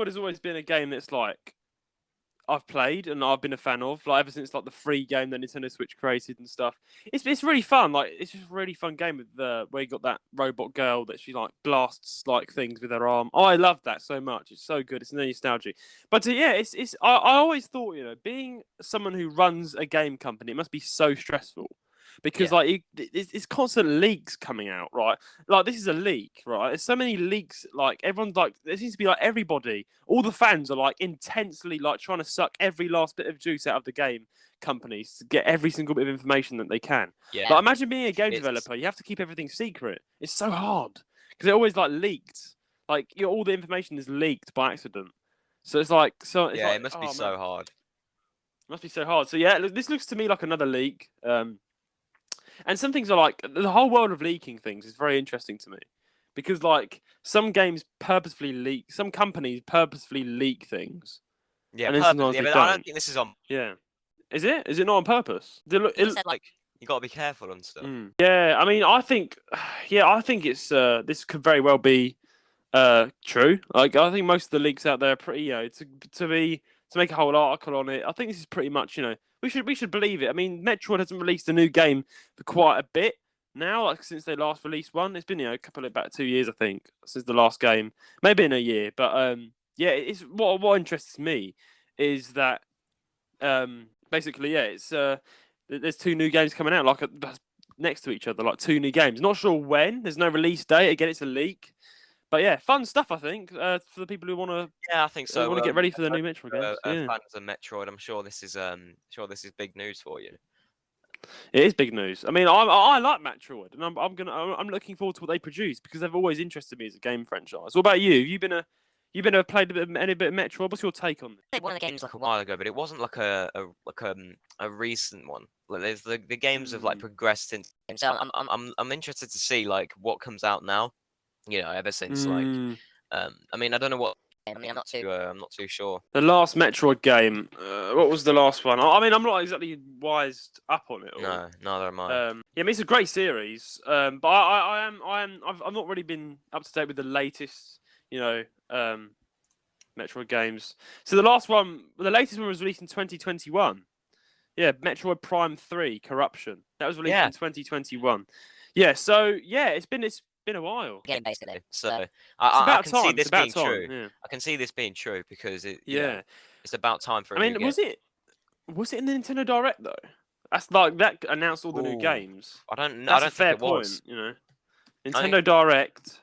has always been a game that's like I've played and I've been a fan of, like ever since like the free game that Nintendo Switch created and stuff. It's really fun. Like it's just a really fun game with the where you got that robot girl that she like blasts like things with her arm. Oh, I love that so much. It's so good. It's nostalgic. But yeah, it's I always thought being someone who runs a game company, it must be so stressful because like it's constant leaks coming out, right? Like this is a leak, right? There's so many leaks. Like everyone's like, there seems to be like everybody, all the fans are like intensely like trying to suck every last bit of juice out of the game companies to get every single bit of information that they can. Yeah. Like imagine being a game It's- developer, you have to keep everything secret. It's so hard because it always like leaked. Like all the information is leaked by accident. So it's like it's Yeah, like, it must be oh, so man. hard. Must be so hard. So yeah, this looks to me like another leak. And some things are like the whole world of leaking things is very interesting to me, because like some games purposefully leak, some companies purposefully leak things, Yeah, and then purpose. sometimes Yeah, they but I don't don't. think this is on. Yeah, is it? Is it not on purpose? Like you got to be careful and stuff. Yeah, I mean, I think it's this could very well be true. Like I think most of the leaks out there are pretty, to make a whole article on it. I think this is pretty much, we should believe it. I mean, Metroid hasn't released a new game for quite a bit now, like since they last released one. It's been about 2 years, I think, since the last game, maybe in a year. But yeah, it's what interests me is that basically, yeah, it's there's 2 new games coming out like next to each other, like 2 new games. Not sure when. There's no release date. Again, it's a leak. But yeah, fun stuff, I think, for the people who want to. Yeah, I think so. Want to get ready for the new Metroid games. Fans of Metroid, I'm sure this is big news for you. It is big news. I mean, I like Metroid, and I'm looking forward to what they produce because they've always interested me as a game franchise. What about you? You've been played any bit of Metroid. What's your take on this? I played one of the games like a while ago, but it wasn't like a recent one. Like there's the games have like progressed since. So I'm interested to see like what comes out now. Ever since like I mean I don't know what. I mean I'm not too sure. The last Metroid game. What was the last one? I mean I'm not exactly wised up on it all. No, neither am I. Yeah, I mean it's a great series. But I've not really been up to date with the latest. Metroid games. So the latest one was released in 2021. Yeah, Metroid Prime 3 Corruption. That was released in 2021. Yeah, so yeah, it's been a while. Yeah, basically. So I can see this being true. Yeah. I can see this being true because it's about time for. Was it in the Nintendo Direct though? That's like that announced all the new games. I don't know. That's I don't a fair think it point. was. Nintendo Direct.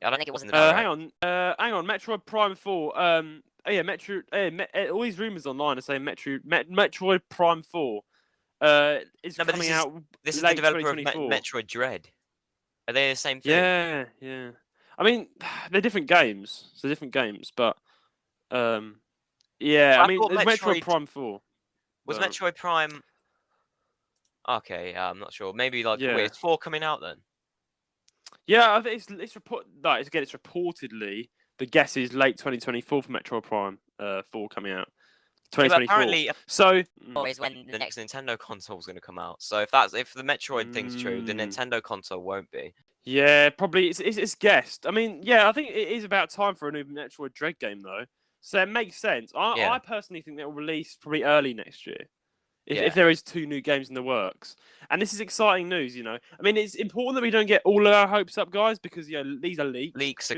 I don't think it was in the Direct. Hang on. Metroid Prime 4. All these rumors online are saying Metroid Prime 4 is coming out. This is the developer of Metroid Dread. Are they the same thing? Yeah. I mean, they're different games. But yeah. I mean, it's Metroid Prime 4. Was Metroid Prime? Okay, I'm not sure. Maybe wait, is 4 coming out then? Yeah, I think it's reportedly the guess is late 2024 for Metroid Prime 4 coming out. 2024. Apparently, so is when the next Nintendo console is going to come out. So if the Metroid thing's true, the Nintendo console won't be. Yeah, probably it's guessed. I mean, yeah, I think it is about time for a new Metroid Dread game though. So it makes sense. I personally think they'll release probably early next year. If there is 2 new games in the works. And this is exciting news, I mean, it's important that we don't get all of our hopes up, guys, because these are leaks. Leaks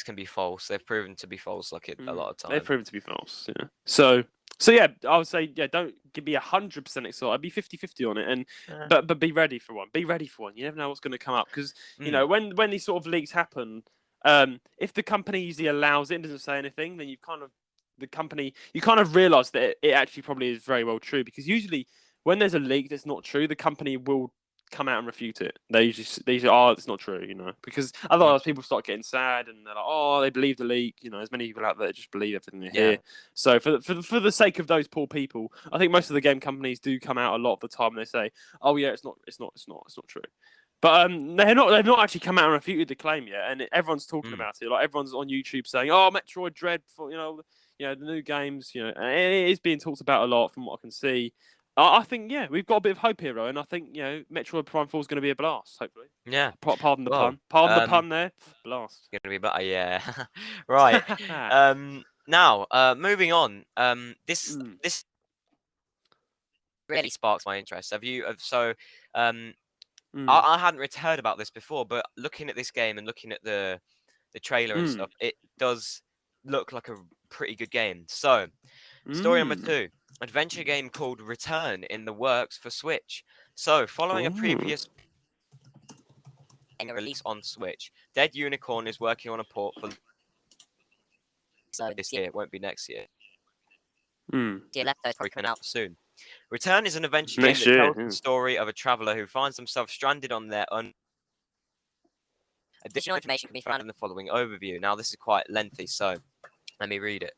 can be false. They've proven to be false a lot of times. They've proven to be false, yeah. So yeah, I would say don't be 100% excited. Be 50-50 on it, and but be ready for one. Be ready for one. You never know what's going to come up because when these sort of leaks happen, if the company usually allows it and doesn't say anything, then you kind of realise that it actually probably is very well true, because usually when there's a leak that's not true, the company will come out and refute it. They usually it's not true, because otherwise people start getting sad and they're like, oh, they believe the leak. There's many people out there that just believe everything they hear. So for the sake of those poor people, I think most of the game companies do come out a lot of the time and they say, oh yeah, it's not true. But they've not actually come out and refuted the claim yet, and everyone's talking about it. Like everyone's on YouTube saying, "Oh, Metroid Dread for the new games." And it is being talked about a lot from what I can see. I think we've got a bit of hope here, Rowan. I think Metroid Prime 4 is going to be a blast. Hopefully. Yeah. Pardon the pun. Pardon the pun there. Blast. Going to be better, yeah. Right. Now, moving on. This really sparks my interest. I hadn't heard about this before, but looking at this game and looking at the trailer and stuff, it does look like a pretty good game. So, story number 2, adventure game called Return in the works for Switch. So, following a Ooh. previous release on Switch, Dead Unicorn is working on a port for this year. It won't be next year. Probably coming out soon. Return is an adventure game Next that year. tells the story of a traveler who finds themselves stranded on their own. Additional information can be found in the following overview. Now, this is quite lengthy, so let me read it.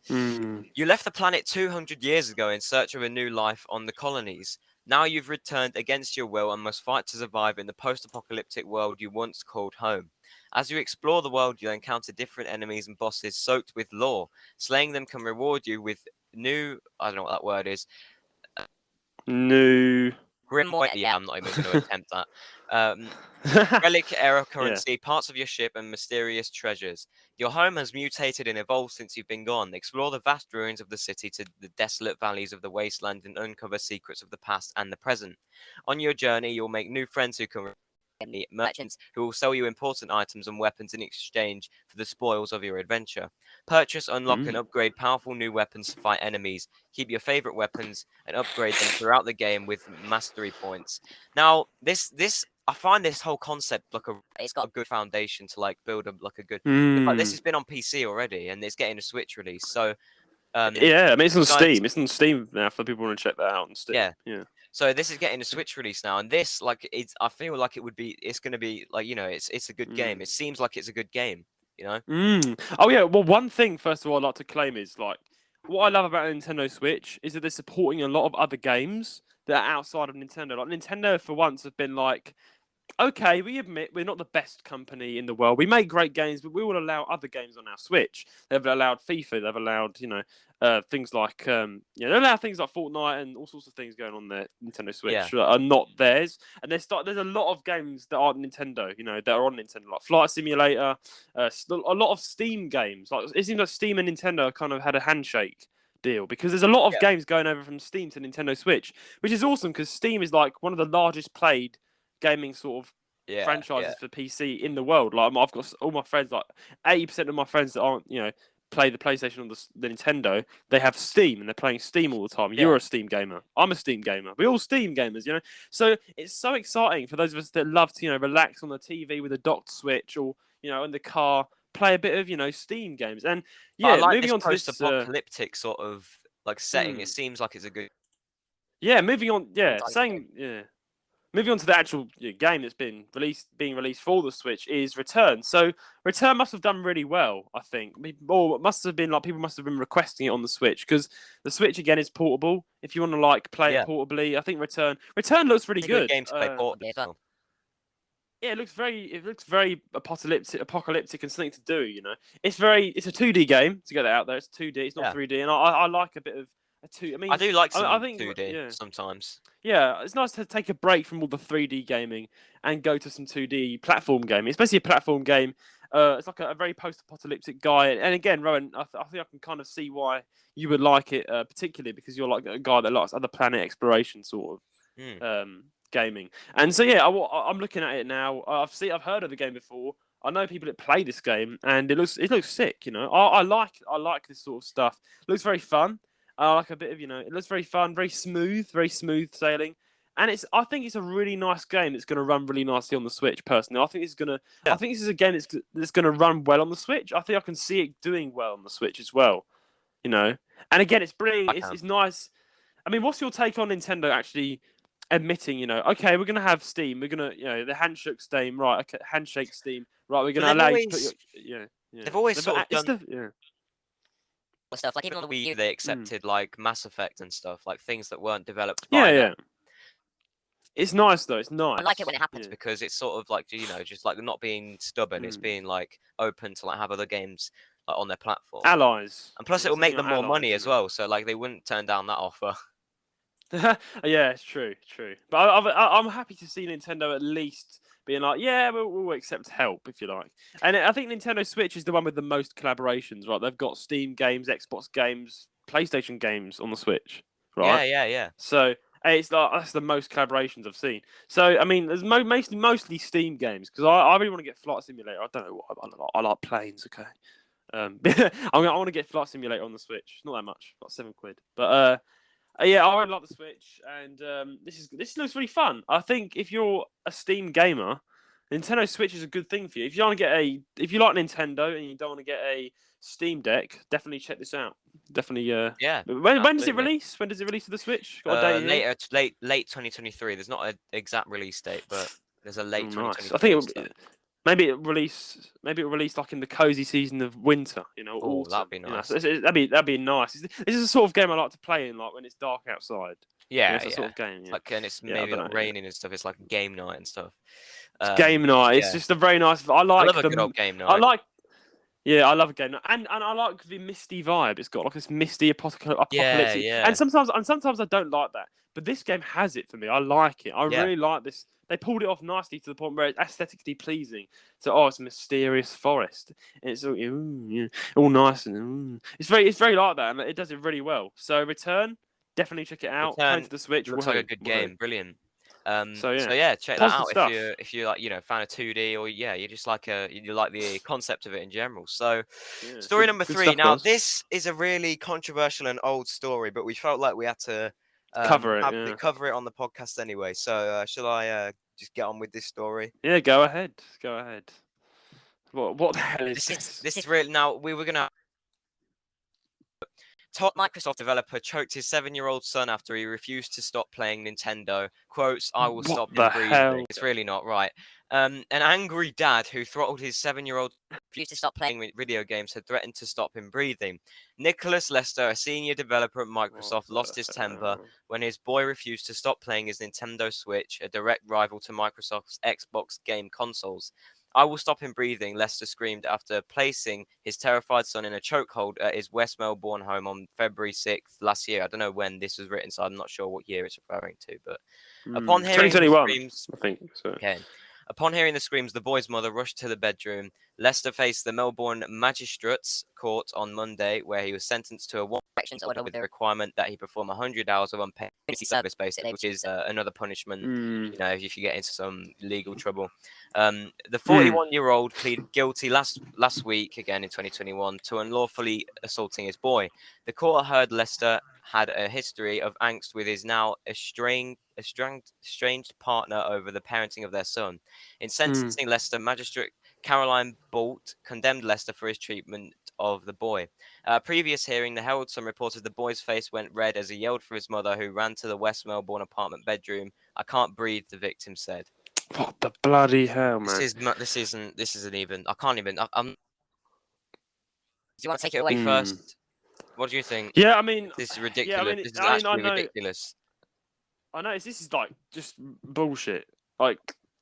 You left the planet 200 years ago in search of a new life on the colonies. Now you've returned against your will and must fight to survive in the post-apocalyptic world you once called home. As you explore the world, you'll encounter different enemies and bosses soaked with lore. Slaying them can reward you with new... I don't know what that word is. New. Yeah, I'm not even going to attempt that. Relic era currency, parts of your ship, and mysterious treasures. Your home has mutated and evolved since you've been gone. Explore the vast ruins of the city to the desolate valleys of the wasteland and uncover secrets of the past and the present. On your journey, you'll make new friends who can merchants who will sell you important items and weapons in exchange for the spoils of your adventure. Purchase, unlock, and upgrade powerful new weapons to fight enemies. Keep your favorite weapons and upgrade them throughout the game with mastery points. Now, this I find this whole concept it's got a good foundation to like build a good. But this has been on PC already, and it's getting a Switch release. So yeah, I mean it's on Steam. It's on Steam now for people who want to check that out on Steam. Yeah. So this is getting a Switch release now, and this I feel like it's going to be like it's a good game. It seems like it's a good game. Oh yeah. Well, one thing first of all I'd like to claim is like what I love about Nintendo Switch is that they're supporting a lot of other games that are outside of Nintendo. Like Nintendo for once have been like, okay, we admit we're not the best company in the world. We make great games, but we will allow other games on our Switch. They've allowed FIFA. They've allowed, things like, they allow things like Fortnite and all sorts of things going on their Nintendo Switch that are not theirs. And there's a lot of games that aren't Nintendo, that are on Nintendo, like Flight Simulator, a lot of Steam games. Like it seems like Steam and Nintendo kind of had a handshake deal because there's a lot of games going over from Steam to Nintendo Switch, which is awesome because Steam is like one of the largest played gaming sort of franchises for PC in the world. Like I've got all my friends, like 80% of my friends that aren't, play the PlayStation or the Nintendo, they have Steam and they're playing Steam all the time. You're a Steam gamer. I'm a Steam gamer. We're all Steam gamers, So it's so exciting for those of us that love to, relax on the TV with a docked Switch or, in the car, play a bit of, Steam games. And I like moving this on to this post-apocalyptic sort of like setting. It seems like it's a good. Moving on. Moving on to the actual game that's being released for the Switch is Return. So Return must have done really well, I think. Or it must have been like people must have been requesting it on the Switch because the Switch again is portable. If you want to play it portably, I think Return looks really good. Game to play portably. Yeah, it looks very apocalyptic and something to do. It's a 2D game to get that out there. It's 2D. It's not 3D, and I like a bit of. I do like some 2D sometimes. Yeah, it's nice to take a break from all the 3D gaming and go to some 2D platform gaming, especially a platform game. It's like a very post-apocalyptic guy, and again, Rowan, I think I can kind of see why you would like it, particularly because you're like a guy that likes other planet exploration sort of gaming. And so I'm looking at it now. I've heard of the game before. I know people that play this game, and it looks sick. I like this sort of stuff. It looks very fun. I like a bit of, it looks very fun, very smooth sailing. And I think it's a really nice game that's going to run really nicely on the Switch, personally. I think this is a game that's going to run well on the Switch. I think I can see it doing well on the Switch as well, And again, it's nice. I mean, what's your take on Nintendo actually admitting, okay, we're going to have Steam. We're going to, the handshake Steam, right? Okay, handshake Steam, right? We're going to allow you to put your, They've always sort of done... stuff like even on the Wii U, they accepted like Mass Effect and stuff, like things that weren't developed by them. It's nice though. It's nice. I like it when it happens because it's sort of like just like not being stubborn. It's being like open to like have other games like on their platform. Allies, and plus it will make them more money as well. So like they wouldn't turn down that offer. Yeah, it's true. But I'm happy to see Nintendo at least being like, we'll accept help if you like. And I think Nintendo Switch is the one with the most collaborations, right? They've got Steam games, Xbox games, PlayStation games on the Switch, right? Yeah. So it's like that's the most collaborations I've seen. So I mean, there's mostly Steam games because I really want to get Flight Simulator. I don't know what I like planes. Okay, I want to get Flight Simulator on the Switch. Not that much, about £7. But Yeah, I really like the Switch, and this looks really fun. I think if you're a Steam gamer, Nintendo Switch is a good thing for you. If you want to get if you like Nintendo and you don't want to get a Steam Deck, definitely check this out. Definitely. Yeah, When does it absolutely. release? When does it release for the Switch? Got a date here? Later, late 2023. There's not an exact release date, but there's a late Oh, nice. 2023. I think stuff. maybe it release like in the cozy season of winter. Oh, autumn. that'd be nice. That'd be nice. This is the sort of game I like to play in, like when it's dark outside. Yeah, It's that sort of game. Yeah. Like, and it's Yeah, I maybe don't like know, raining and stuff. It's like game night and stuff. It's game night. It's yeah. just a very nice. I I like love a good old game night. I like. Yeah, I love a game night, and I like the misty vibe. It's got like this misty apocalyptic. Yeah. And sometimes I don't like that, but this game has it for me. I like it. I Yeah. really like this. They pulled it off nicely to the point where it's aesthetically pleasing. So, it's a mysterious forest, and it's all nice and it's very like that, and it does it really well. So, Return, definitely check it out. Play for the Switch. Looks like a good game. Brilliant. So check that out Positive if you're like fan of 2D or you just like you like the concept of it in general. So story number 3. stuff, Now guys. this is a really controversial and old story, but we felt like we had to Cover it. cover it on the podcast anyway. So shall I just get on with this story? Yeah, go ahead. Go ahead. What the hell is this? This is really now we were gonna. Top Microsoft developer choked his 7-year-old son after he refused to stop playing Nintendo. Quotes, "I will What stop the him breathing." hell? It's really not right. An angry dad who throttled his 7-year-old Refused to stop playing. playing video games had threatened to stop him breathing. Nicholas Lester, a senior developer at Microsoft, lost his temper when his boy refused to stop playing his Nintendo Switch, a direct rival to Microsoft's Xbox game consoles. "I will stop him breathing," Lester screamed after placing his terrified son in a chokehold at his West Melbourne home on February 6th last year. I don't know when this was written, so I'm not sure what year it's referring to. But upon hearing the 2021, screams, I think so. okay. Upon hearing the screams, the boy's mother rushed to the bedroom. Lester faced the Melbourne Magistrates Court on Monday, where he was sentenced to a Corrections order with the requirement that he perform 100 hours of unpaid service, basically. which is another punishment. Mm. If you get into some legal trouble. The 41-year-old pleaded guilty last week, again in 2021, to unlawfully assaulting his boy. The court heard Lester had a history of angst with his now estranged partner over the parenting of their son. In sentencing Lester, Magistrate Caroline Bolt condemned Lester for his treatment of the boy. Previous hearing, the Herald Sun reported the boy's face went red as he yelled for his mother, who ran to the West Melbourne apartment bedroom. "I can't breathe," the victim said. What the bloody hell, man? This isn't even. I can't even. I'm. Do you want to take it away? First, what do you think? Yeah, I mean, This is ridiculous. this This is actually ridiculous. I know this is like just bullshit. Like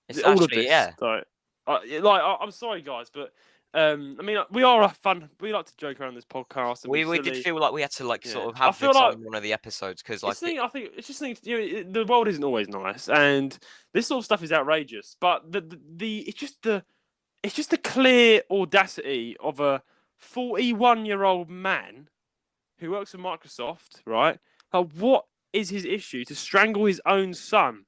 It's all of actually, this. I'm sorry, guys, but I mean, we are a fun. We like to joke around this podcast. And We be did silly. feel like we had to Yeah. sort of I have feel this like on one of the episodes because I think it's just things. The world isn't always nice, and this sort of stuff is outrageous. But it's just the clear audacity of a 41-year-old man who works for Microsoft, right? What is his issue to strangle his own son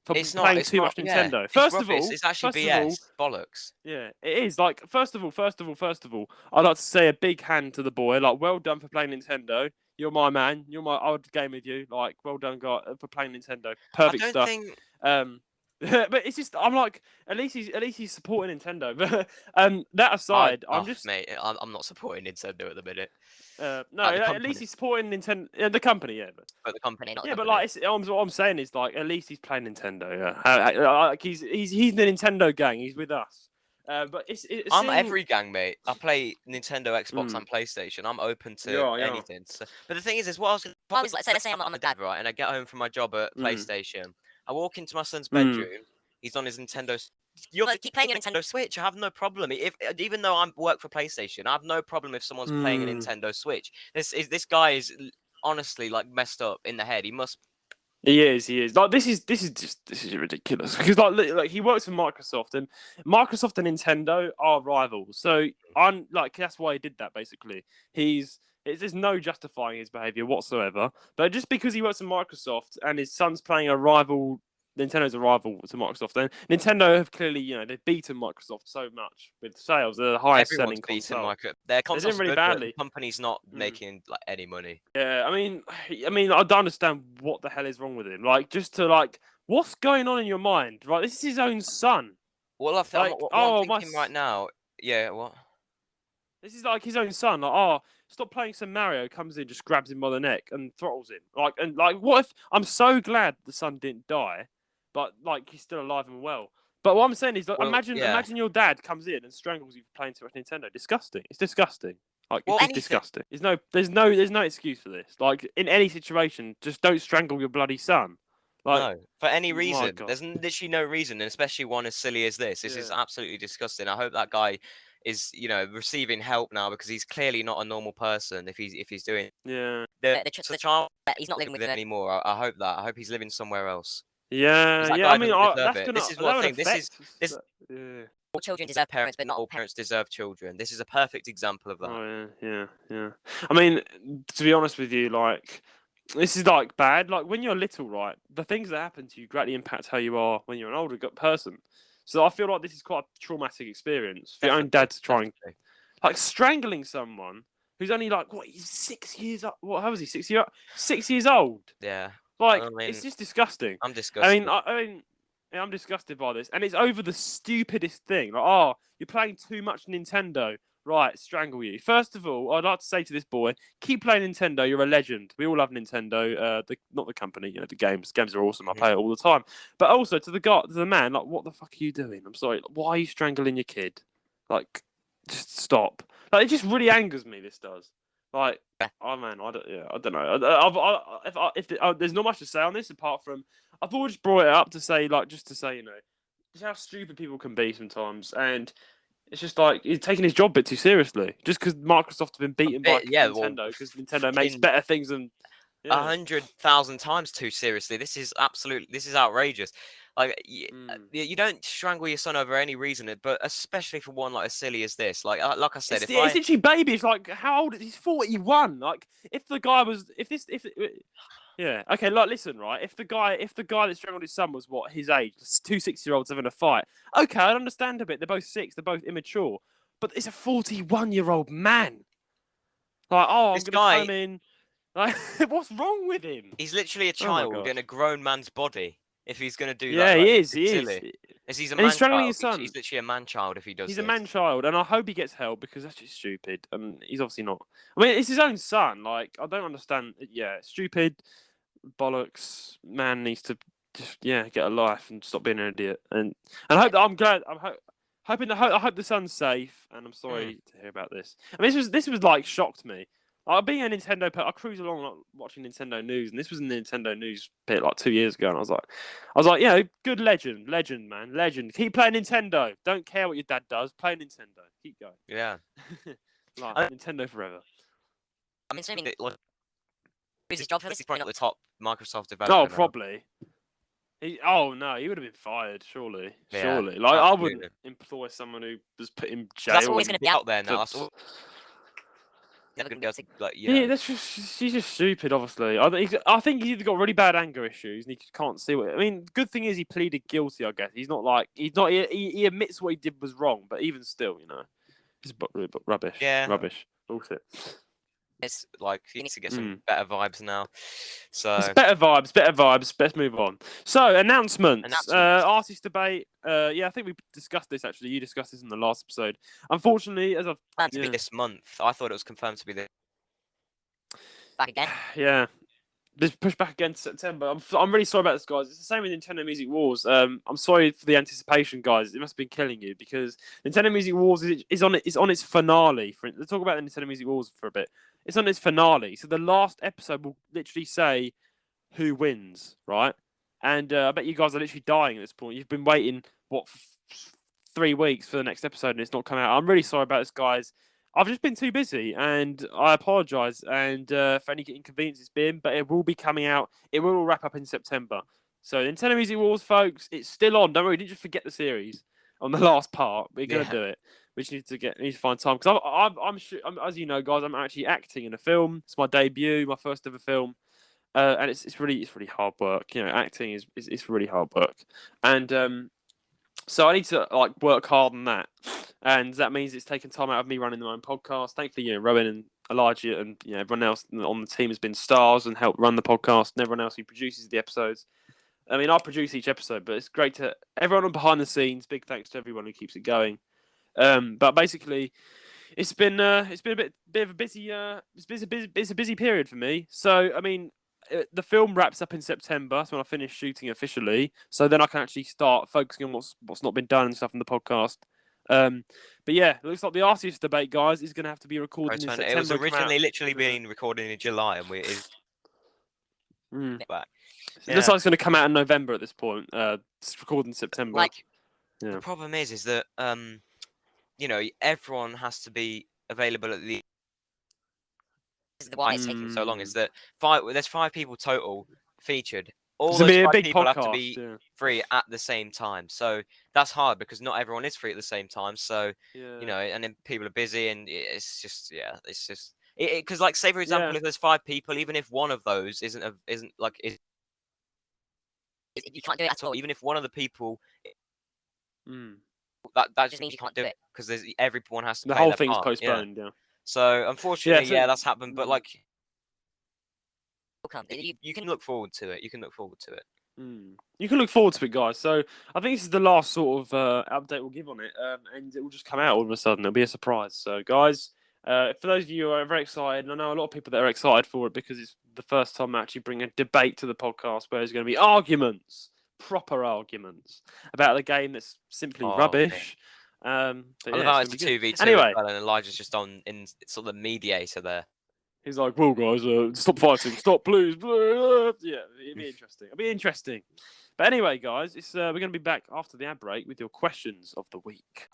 for playing too much Nintendo? First of all, it's actually BS. Bollocks. Yeah, it is. Like, first of all, I'd like to say a big hand to the boy. Like, well done for playing Nintendo. You're my man. I would game with you. Like, well done, guy, for playing Nintendo. Perfect I don't stuff. think. But it's just, I'm like, at least he's supporting Nintendo. But that aside, mate, I'm not supporting Nintendo at the minute. No, the at company. least he's supporting Nintendo, the company, yeah. But the company, not the But company. like, what I'm saying is, like, at least he's playing Nintendo. Yeah, like he's the Nintendo gang. He's with us. But I'm every gang, mate. I play Nintendo, Xbox, and PlayStation. I'm open to Yeah. anything. So, but the thing is what I was. Well, let's say I'm a dad, right, and I get home from my job at PlayStation. I walk into my son's bedroom. He's on his Nintendo. Keep playing your Nintendo Switch. I have no problem. Even though I work for PlayStation, I have no problem if someone's playing a Nintendo Switch. This guy is honestly like messed up in the head. He must. He is. Like, this is ridiculous because like he works for Microsoft, and Microsoft and Nintendo are rivals. So that's why he did that. Basically, there's no justifying his behavior whatsoever. But just because he works for Microsoft and his son's playing a rival Nintendo's a rival to Microsoft. And Nintendo have clearly, they've beaten Microsoft so much with sales. They're the highest Everyone's selling beating console. Microsoft. Their console's really good, but badly. the company's not making like any money. Yeah, I mean, I don't understand what the hell is wrong with him. Like, just to what's going on in your mind? Right, this is his own son. Well, what I'm thinking right now, yeah, what? This is like his own son. Like, stop playing some Mario. Comes in, just grabs him by the neck and throttles him. What if? I'm so glad the son didn't die, but he's still alive and well. But what I'm saying is, imagine your dad comes in and strangles you for playing too much Nintendo. Disgusting. It's disgusting. It's disgusting. There's no excuse for this. Like, in any situation, just don't strangle your bloody son. No, for any reason. There's literally no reason, and especially one as silly as this. This is absolutely disgusting. I hope that guy is, receiving help now, because he's clearly not a normal person if he's doing. Yeah. The child, he's not living with him anymore. I hope that. I hope he's living somewhere else. Yeah. I mean, this is one thing. This. Yeah. All children deserve parents, but Not all parents deserve children. This is a perfect example of that. Oh yeah. I mean, to be honest with you, this is bad. Like, when you're little, right? The things that happen to you greatly impact how you are when you're an older person. So I feel like this is quite a traumatic experience for your own dad to try and strangling someone who's only he's 6 years up. What? How was he? 6 years old. Yeah. It's just disgusting. I'm disgusted. I'm disgusted by this, and it's over the stupidest thing. You're playing too much Nintendo. Right, strangle you. First of all, I'd like to say to this boy, keep playing Nintendo. You're a legend. We all love Nintendo. Not the company, the games. Games are awesome. I play it all the time. But also to the man, what the fuck are you doing? I'm sorry. Why are you strangling your kid? Just stop. It just really angers me. This does. I don't know. There's not much to say on this apart from I thought I just brought it up to say just how stupid people can be sometimes, and it's just he's taking his job a bit too seriously just because Microsoft have been beaten by Nintendo because Nintendo makes better things than 100,000 times too seriously. This is outrageous. You don't strangle your son over any reason, but especially for one as silly as this. Like I said, it's literally baby. It's how old is he? He's 41. If the guy was, yeah, okay. Listen, right. If the guy that strangled his son was his age, 2 6-year-olds having a fight. Okay, I'd understand a bit. They're both 6. They're both immature. But it's a 41-year-old man. I'm gonna come in. What's wrong with him? He's literally a child in a grown man's body. If he's going to do that, yeah, he is. He's a man child. His son. He's literally a man child if he does. He's a man child, and I hope he gets help because that's just stupid. And he's obviously not. I mean, it's his own son. I don't understand. Yeah, stupid, bollocks. Man needs to just get a life and stop being an idiot. And I hope that I'm glad. I hope the son's safe. And I'm sorry to hear about this. I mean, this was shocked me. Being a Nintendo, I cruise along watching Nintendo news, and this was in the Nintendo news bit 2 years ago, and I was like, good legend, man, legend. Keep playing Nintendo. Don't care what your dad does. Play Nintendo. Keep going. Yeah. Nintendo forever. I'm assuming his job for this is probably not the top Microsoft developer. Oh, probably. He would have been fired, surely. Yeah, surely. I wouldn't employ someone who was put in jail. That's always going to be out there now. She's just stupid. Obviously, I think he's either got really bad anger issues and he can't see what. I mean, good thing is he pleaded guilty. I guess he's not He admits what he did was wrong, but even still, it's rubbish. Yeah, rubbish. Bullshit. It's he needs to get some better vibes now. So it's better vibes. Let's move on. So announcements. Artist debate. I think we discussed this actually. You discussed this in the last episode. Unfortunately, as I've planned to be this month, I thought it was confirmed to be this. Back again. Yeah. This pushed back again to September. I'm really sorry about this, guys. It's the same with Nintendo Music Wars. I'm sorry for the anticipation, guys. It must have been killing you because Nintendo Music Wars is on its finale. Let's talk about the Nintendo Music Wars for a bit. It's on its finale. So the last episode will literally say who wins, right? And I bet you guys are literally dying at this point. You've been waiting, 3 weeks for the next episode and it's not come out. I'm really sorry about this, guys. I've just been too busy and I apologise for any inconvenience it's been, but it will be coming out. It will wrap up in September. So Nintendo Music Wars, folks, it's still on. Don't worry, didn't just forget the series on the last part. We're going to do it. We just need to find time because I'm as you know, guys, I'm actually acting in a film. It's my debut, my first ever film, and it's really hard work. You know, acting is really hard work, and so I need to like work hard on that, and that means it's taken time out of me running my own podcast. Thankfully, you know, Rowan and Elijah and everyone else on the team has been stars and helped run the podcast, and everyone else who produces the episodes. I mean, I produce each episode, but it's great to everyone behind the scenes. Big thanks to everyone who keeps it going. But basically, it's been a bit of a busy it's a busy period for me. So I mean, the film wraps up in September. That's when I finish shooting officially. So then I can actually start focusing on what's not been done and stuff in the podcast. But yeah, it looks like the Arceus debate, guys, is going to have to be recorded in September. It was originally literally being recorded in July, and it's back. It looks like it's going to come out in November at this point. It's recorded in September. Like, the problem is that you know, everyone has to be available at the. This is why it's taking so long. Is that there's 5 people total featured. All It's those gonna be a 5 big people have to podcast, be yeah. free at the same time. So that's hard because not everyone is free at the same time. So you know, and then people are busy, and it's just because like say for example, if there's 5 people, even if one of those isn't like you can't do it at all. even if one of the people That that just means you can't do it because everyone has to The play whole their thing's part, postponed. Yeah. So unfortunately, so- that's happened. But like, you you can look forward to it. You can look forward to it. You can look forward to it, guys. So I think this is the last sort of update we'll give on it, and it will just come out all of a sudden. It'll be a surprise. So, guys, for those of you who are very excited, and I know a lot of people that are excited for it because it's the first time I actually bring a debate to the podcast where there's going to be arguments, proper arguments about the game that's simply rubbish. But I love how it's a 2v2. Anyway, and Elijah's just in sort of the mediator there. he's like, "Well, guys, stop fighting, stop, please." Yeah, it'll be interesting. It'll be interesting. But anyway, guys, we're going to be back after the ad break with your questions of the week.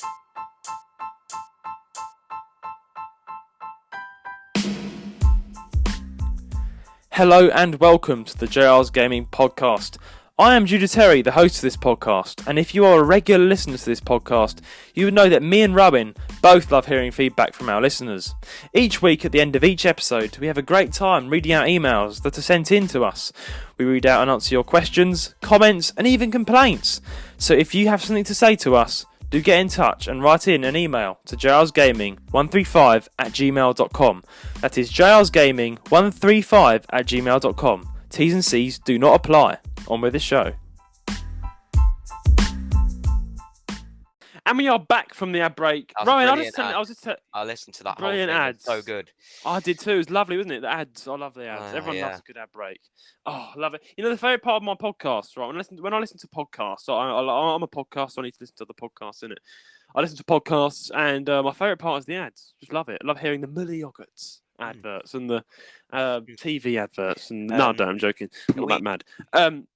Hello and welcome to the JR's Gaming Podcast. I am Judah Terry, the host of this podcast, and if you are a regular listener to this podcast, you would know that me and Rowan both love hearing feedback from our listeners. Each week at the end of each episode, we have a great time reading out emails that are sent in to us. We read out and answer your questions, comments, and even complaints. So if you have something to say to us, do get in touch and write in an email to jrsgaming135@gmail.com. That is jrsgaming135@gmail.com. T's and C's do not apply. On with the show. And we are back from the ad break. Rowan, I listened to that brilliant whole thing. ads. So good. I did too. It was lovely, wasn't it? The ads. I love the ads. Everyone loves a good ad break. Oh, I love it. You know, the favourite part of my podcast, right? When I listen to podcasts, I'm a podcast, so I need to listen to the podcasts, innit? I listen to podcasts, and my favourite part is the ads. Just love it. I love hearing the Miller Yogurts adverts and the TV adverts. And no, I don't. I'm joking. I'm not that mad.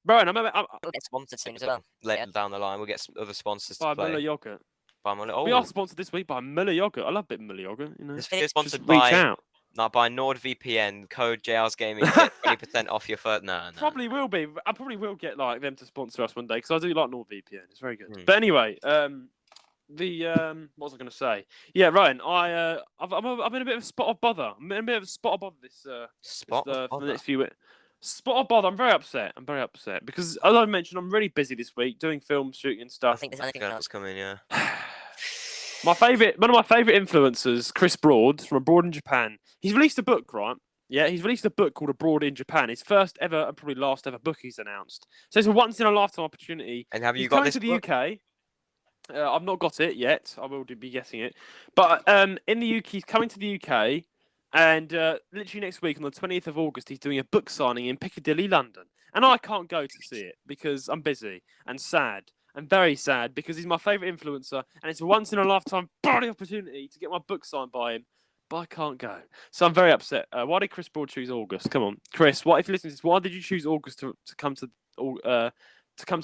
Rowan, We'll get sponsored soon as well. Later down the line, we'll get some other sponsors by to play. Miller Yogurt. We We are sponsored this week by Miller Yogurt. I love a bit of Miller Yogurt. You know, This video is sponsored reach by out. by NordVPN. Code JR's Gaming. Get 20% off your first. No. Probably will be. I probably will get like them to sponsor us one day because I do like NordVPN. It's very good. But anyway, what was I going to say? Yeah, Ryan, I'm in a bit of a spot of bother. I'm in a bit of a spot of bother for the next few weeks. Spot of bother. I'm very upset because, as I mentioned, I'm really busy this week doing film shooting and stuff. I think there's anything else coming. Yeah. One of my favourite influencers, Chris Broad from Abroad in Japan. He's released a book, right? Yeah, he's released a book called Abroad in Japan. His first ever and probably last ever book he's announced. So it's a once in a lifetime opportunity. And have you he's got coming this to the book? UK? I've not got it yet. I will be getting it. But in the UK, he's coming to the UK, and literally next week on the 20th of August, he's doing a book signing in Piccadilly, London. And I can't go to see it because I'm busy and sad and very sad because he's my favourite influencer, and it's a once in a lifetime bloody opportunity to get my book signed by him. But I can't go, so I'm very upset. Why did Chris Broad choose August? Come on, Chris. What if you listen to this? Why did you choose August to come to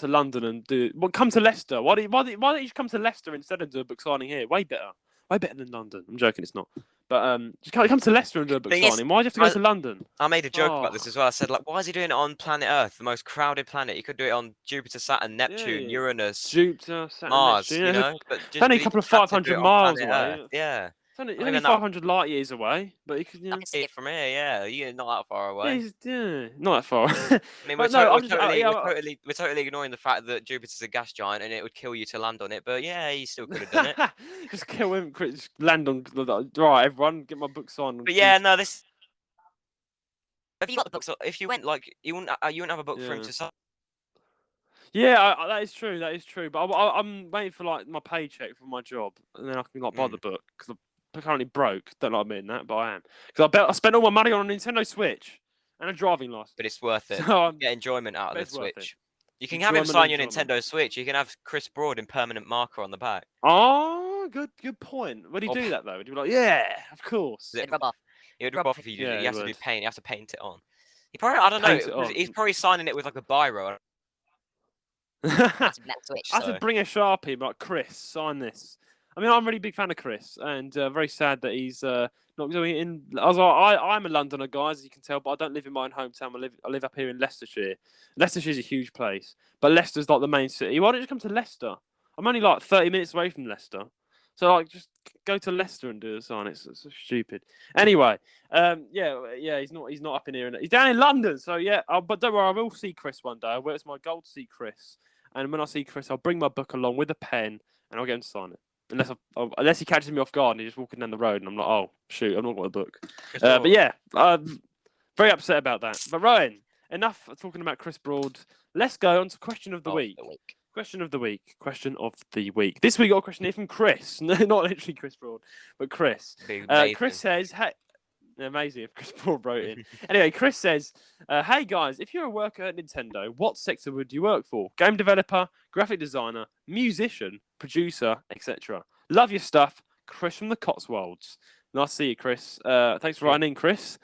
London and do? Well, come to Leicester. Why don't you come to Leicester instead and do a book signing here? Way better than London. I'm joking, it's not. But you can't come to Leicester and do a book signing. Why do you have to go to London? I made a joke about this as well. I said, like, why is he doing it on planet Earth, the most crowded planet? He could do it on Jupiter, Saturn, Neptune, Uranus, Jupiter, Saturn, Mars. Neptune, You know, but only a couple of 500 miles away. Yeah. It's only, Not only even that. 500 light years away, but you can. I can see See it. it from here, yeah. You're not that far Yeah, away. not that far. I mean, But no, I'm just. Yeah, we're totally ignoring the fact that Jupiter's a gas giant and it would kill you to land on it. But yeah, you still could have done it. just kill him. Just land on. Right, everyone, get my book signed. But yeah, no, this. Have you got the book? So if you went, like, you wouldn't have a book for him Yeah. to sign. Yeah, that is true. That is true. But I'm waiting for like my paycheck for my job, and then I can like buy the book because I'm currently broke. Don't like admitting that, but I am because I spent all my money on a Nintendo Switch and a driving license. But it's worth it. So Get enjoyment out of the it's worth it. Switch. You can have him Enjoyment, sign your enjoyment. Nintendo Switch. You can have Chris Broad in permanent marker on the back. Oh, good point. Would he Oh, do that though? Would he be like, yeah, of course? Is it- It'd rub off. It would Rub rub off if you do. Yeah, You it have to do would. paint. You have to paint it on. He probably, I don't Paint it know. on. He's probably signing it with like a biro. That's Net Switch. I had to bring a Sharpie, like, Chris, sign this. I mean, I'm a really big fan of Chris, and very sad that he's not doing it in. I'm a Londoner, guys, as you can tell, but I don't live in my own hometown. I live up here in Leicestershire. Leicestershire's a huge place, but Leicester's like the main city. Why don't you come to Leicester? I'm only like 30 minutes away from Leicester, so like just go to Leicester and do a sign. It's so stupid. Anyway, yeah, he's not up in here. He's down in London, so yeah. But don't worry, I will see Chris one day. It's my goal to see Chris. And when I see Chris, I'll bring my book along with a pen, and I'll get him to sign it. Unless he catches me off guard and he's just walking down the road, and I'm like, oh shoot, I'm not got a book. But yeah, I'm very upset about that. But Ryan, enough talking about Chris Broad. Let's go on to question of the week. Question of the week. Question of the week. This week got a question here from Chris. No, not literally Chris Broad, but Chris. Chris says, "Hey." Amazing if Chris Paul wrote in. Anyway, Chris says, hey guys, if you're a worker at Nintendo, what sector would you work for? Game developer, graphic designer, musician, producer, etc. Love your stuff. Chris from the Cotswolds. Nice to see you, Chris. Thanks for writing in, Chris.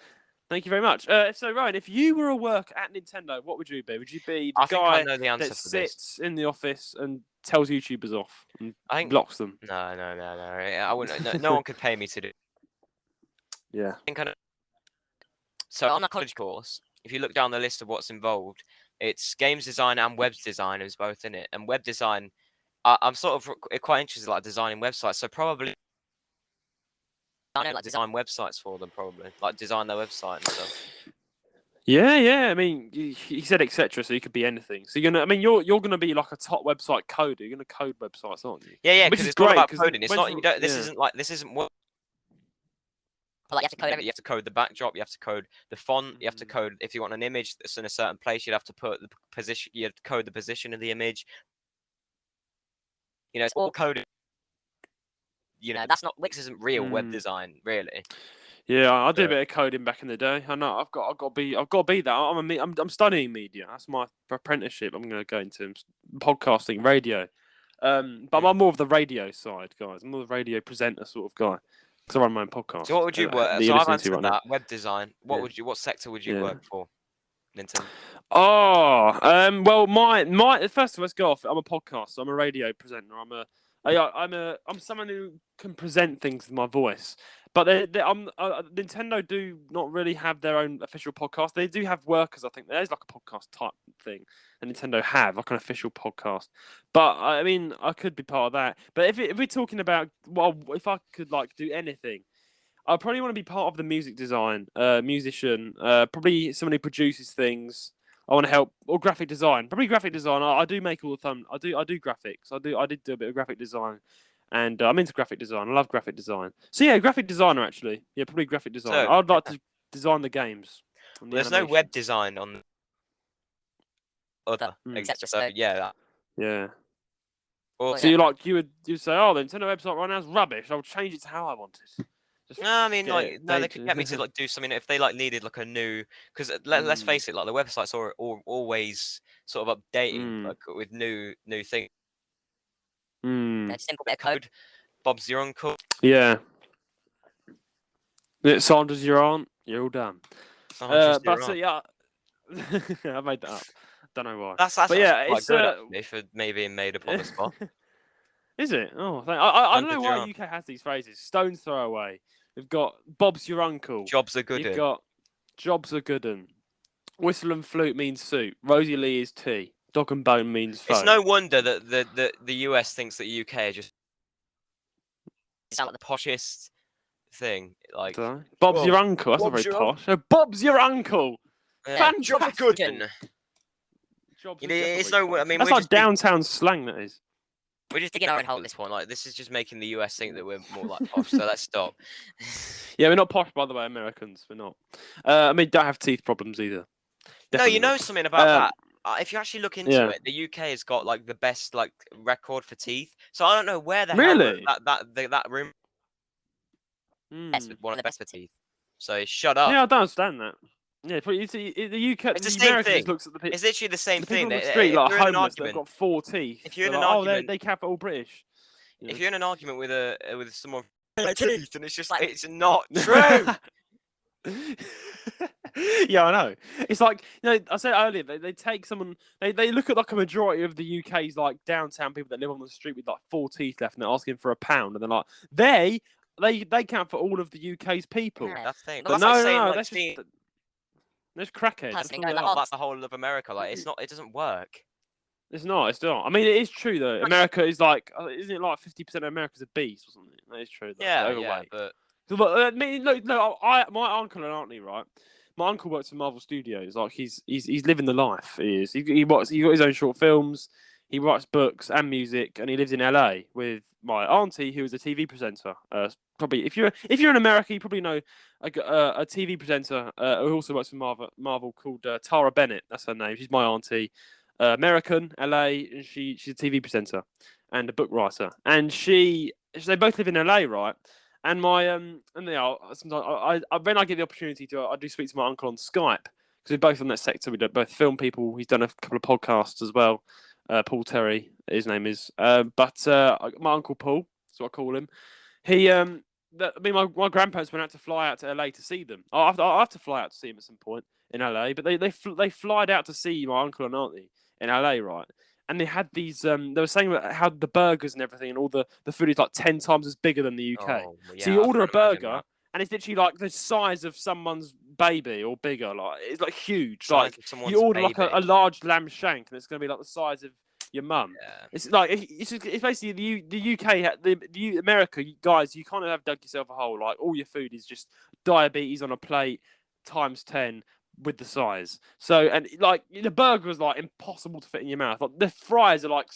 Thank you very much. So, Ryan, if you were a worker at Nintendo, what would you be? Would you be the guy that sits in the office and tells YouTubers off and blocks them? No. I wouldn't. No one could pay me to do. Yeah. So on a college course, if you look down the list of what's involved, it's games design and web design is both in it. And web design, I'm sort of quite interested in like designing websites. So probably design websites for them, probably like design their website and stuff. Yeah. I mean, he said etc. So you could be anything. So you're gonna be like a top website coder. You're gonna code websites, aren't you? Yeah. Which Because is it's all great. about coding. It's not. You don't. This isn't what. Like you have to code You have to code the backdrop. You have to code the font. You have to code if you want an image that's in a certain place. You'd have to put the position. You have to code the position of the image. It's all coded. That's not. Wix isn't real web design, really. Yeah, I did a bit of coding back in the day. I know. I've got to be that. I'm studying media. That's my apprenticeship. I'm going to go into podcasting, radio. But I'm more of the radio side, guys. I'm more the radio presenter sort of guy. Because I run my own podcast. So what would you work? So I've answered that. Web design. What sector would you work for? Nintendo. Well, my first of all, let's go off. I'm a podcaster. I'm a radio presenter. I'm someone who can present things with my voice. But Nintendo do not really have their own official podcast. They do have workers, I think. There's like a podcast type thing that Nintendo have, like an official podcast. But I mean, I could be part of that. But if we're talking about, well, if I could like do anything, I probably want to be part of the music design, musician, probably someone who produces things. I want to help, or graphic design. Probably graphic design. I do make all the thumb. I do graphics. I did do a bit of graphic design. And I'm into graphic design. I love graphic design. So yeah, graphic designer actually. Yeah, probably graphic designer. I'd like to design the games. There's no web design on other etc. So yeah. Yeah. So you would say, oh, the Nintendo website right now is rubbish. I'll change it to how I want it. No, I mean, they could get me to like do something if they like needed like a new. Because let's face it, like the websites are always sort of updating like with new things. A simple bit of code. Bob's your uncle. Yeah. Sandra's your aunt. You're all done. Yeah, I made that up. Don't know why. That's but yeah, quite good actually for maybe being made up on the spot. Is it? Oh, I don't know why the UK has these phrases. Stone's throw away. We've got Bob's your uncle. Jobs are good. You've got Jobs are good. Whistle and flute means soup. Rosie Lee is tea. Dog and bone means phone. It's no wonder that the US thinks that the UK are just sound like the poshest thing. Like, Bob's your oh, uncle. That's not Bob's very your posh. Bob's your uncle. Job's a Fantastic. good one. Jobs You are know, definitely it's no. I posh. mean, That's we're like just big, downtown slang. That is. we're just Digging our own hole. at this point. Like, this is just making the US think that we're more like posh. So let's stop. Yeah, we're not posh, by the way, Americans. We're not. I mean, don't have teeth problems either. No, Definitely you know not. something about that. If you actually look into Yeah. it, the UK has got like the best like record for teeth. So I don't know where the hell Really? that room is Hmm. one of the best for teeth. So shut up. Yeah, I don't understand that. Yeah, but you see, the UK, It's the the same America just thing. looks at the It's literally the same people thing. on the street If like you're in an homeless. They've argument, got 4 teeth. if you're in They're an like, argument, they can't all British. if you're in an argument with someone with teeth, and it's just Like- it's not true. Yeah, I know. It's like, I said earlier, they take someone, they look at like a majority of the UK's like downtown people that live on the street with like 4 teeth left, and they're asking for £1, and they're like, they count for all of the UK's people. Yeah. That's the thing. But But that's like no, saying, like, that's seeing- just there's crackheads. That's Personally, all no, they the are. that's the whole of America. Like, it's not. It doesn't work. It's not. It's not. I mean, it is true though. America is like, isn't it like 50% of America's obese or something? That is true. Though. Yeah, They're yeah. overweight. But So, look, I mean, no, my uncle and auntie, right? My uncle works for Marvel Studios. Like he's living the life. He is. He got his own short films. He writes books and music, and he lives in LA with my auntie, who is a TV presenter. Probably if you're in America, you probably know a TV presenter who also works for Marvel called Tara Bennett. That's her name. She's my auntie. American, LA, and she's a TV presenter and a book writer. And they both live in LA, right? And my sometimes when I get the opportunity to, I do speak to my uncle on Skype because we're both in that sector. We both film people. He's done a couple of podcasts as well. Paul Terry, his name is. But my uncle Paul, that's what I call him. He my grandparents went out to fly out to LA to see them. I have to fly out to see them at some point in LA. But they flied out to see my uncle and auntie in LA, right? And they had these. They were saying about how the burgers and everything and all the food is like 10 times as bigger than the UK. oh, yeah, So you I order a can imagine burger that. and it's literally like the size of someone's baby or bigger. Like it's like huge. Size Like of someone's you order like baby. a large lamb shank and it's going to be like the size of your mum. Yeah. It's like it's basically the UK, the America, guys. You kind of have dug yourself a hole. Like all your food is just diabetes on a plate times 10 with the size. So and like the burger is like impossible to fit in your mouth. Like the fries are like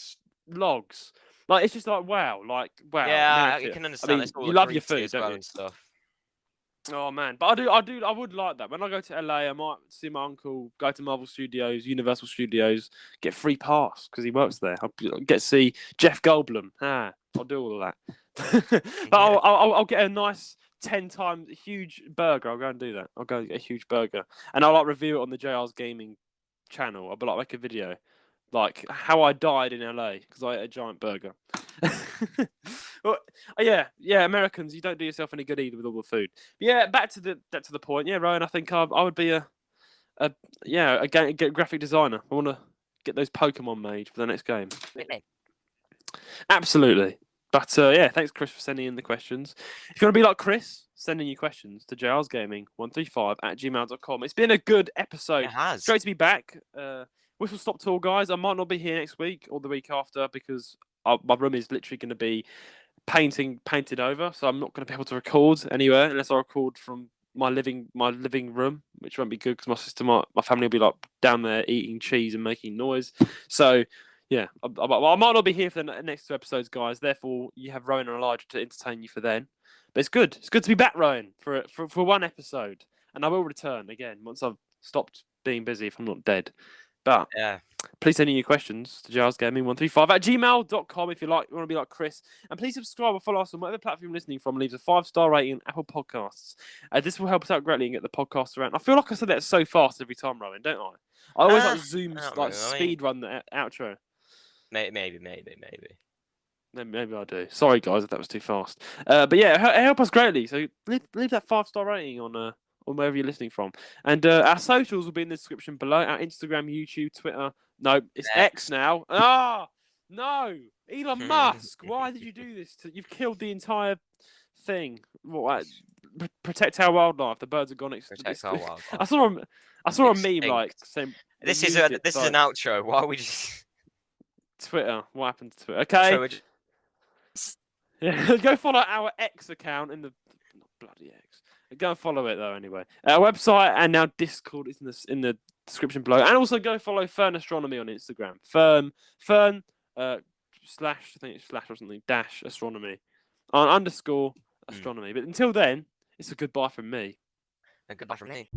logs. Like it's just like wow. Yeah, America. you can understand. mean, It's all you the love your greasy food, as don't well you? and stuff. Oh man, but I would like that. When I go to LA, I might see my uncle, go to Marvel Studios, Universal Studios, get free pass because he works there. I'll get to see Jeff Goldblum. I'll do all of that. But Yeah. I'll get a nice 10 times huge burger. I'll go and do that. I'll go get a huge burger, and I'll like review it on the JR's Gaming channel. I'll be like make a video, like how I died in LA because I ate a giant burger. Well, yeah, Americans, you don't do yourself any good either with all the food. But yeah, back to the point. Yeah, Rowan, I think I would be a graphic designer. I want to get those Pokemon made for the next game. Really? Absolutely. But yeah, thanks Chris for sending in the questions. If you want to be like Chris, send in your questions to jrsgaming135@gmail.com. It's been a good episode. It has. It's great to be back. Whistle Stop Tour, guys. I might not be here next week or the week after because my room is literally going to be painted over, so I'm not going to be able to record anywhere unless I record from my living room, which won't be good because my family will be like down there eating cheese and making noise. So yeah, I might not be here for the next 2 episodes, guys. Therefore, you have Rowan and Elijah to entertain you for then. But it's good. It's good to be back, Rowan, for 1 episode, and I will return again once I've stopped being busy if I'm not dead. But Yeah. please send in your questions to jarsgaming135@gmail.com if you want to be like Chris. And please subscribe or follow us on whatever platform you're listening from. Leave a 5-star rating on Apple Podcasts. This will help us out greatly and get the podcast around. I feel like I said that so fast every time, Rowan, don't I? I always like zoom, not like really. speed run the outro. Maybe. Maybe I do. Sorry, guys, if that was too fast. But yeah, help us greatly. So leave that 5-star rating on wherever you're listening from. And our socials will be in the description below. Our Instagram, YouTube, Twitter. No, it's X now. No, Elon Musk. Why did you do this? You've killed the entire thing. What? Protect our wildlife. The birds are gone. Protect our wildlife. I saw a meme Extinct. like saying. This is an outro. Why are we just Twitter? What happened to Twitter? Okay. So we're just... Yeah, go follow our X account in the Bloody X. Go and follow it though. Anyway, our website and now Discord is in the description below, and also go follow Fern Astronomy on Instagram. Fern slash I think it's slash or something dash astronomy _ astronomy. But until then, it's a goodbye from me. And goodbye from me.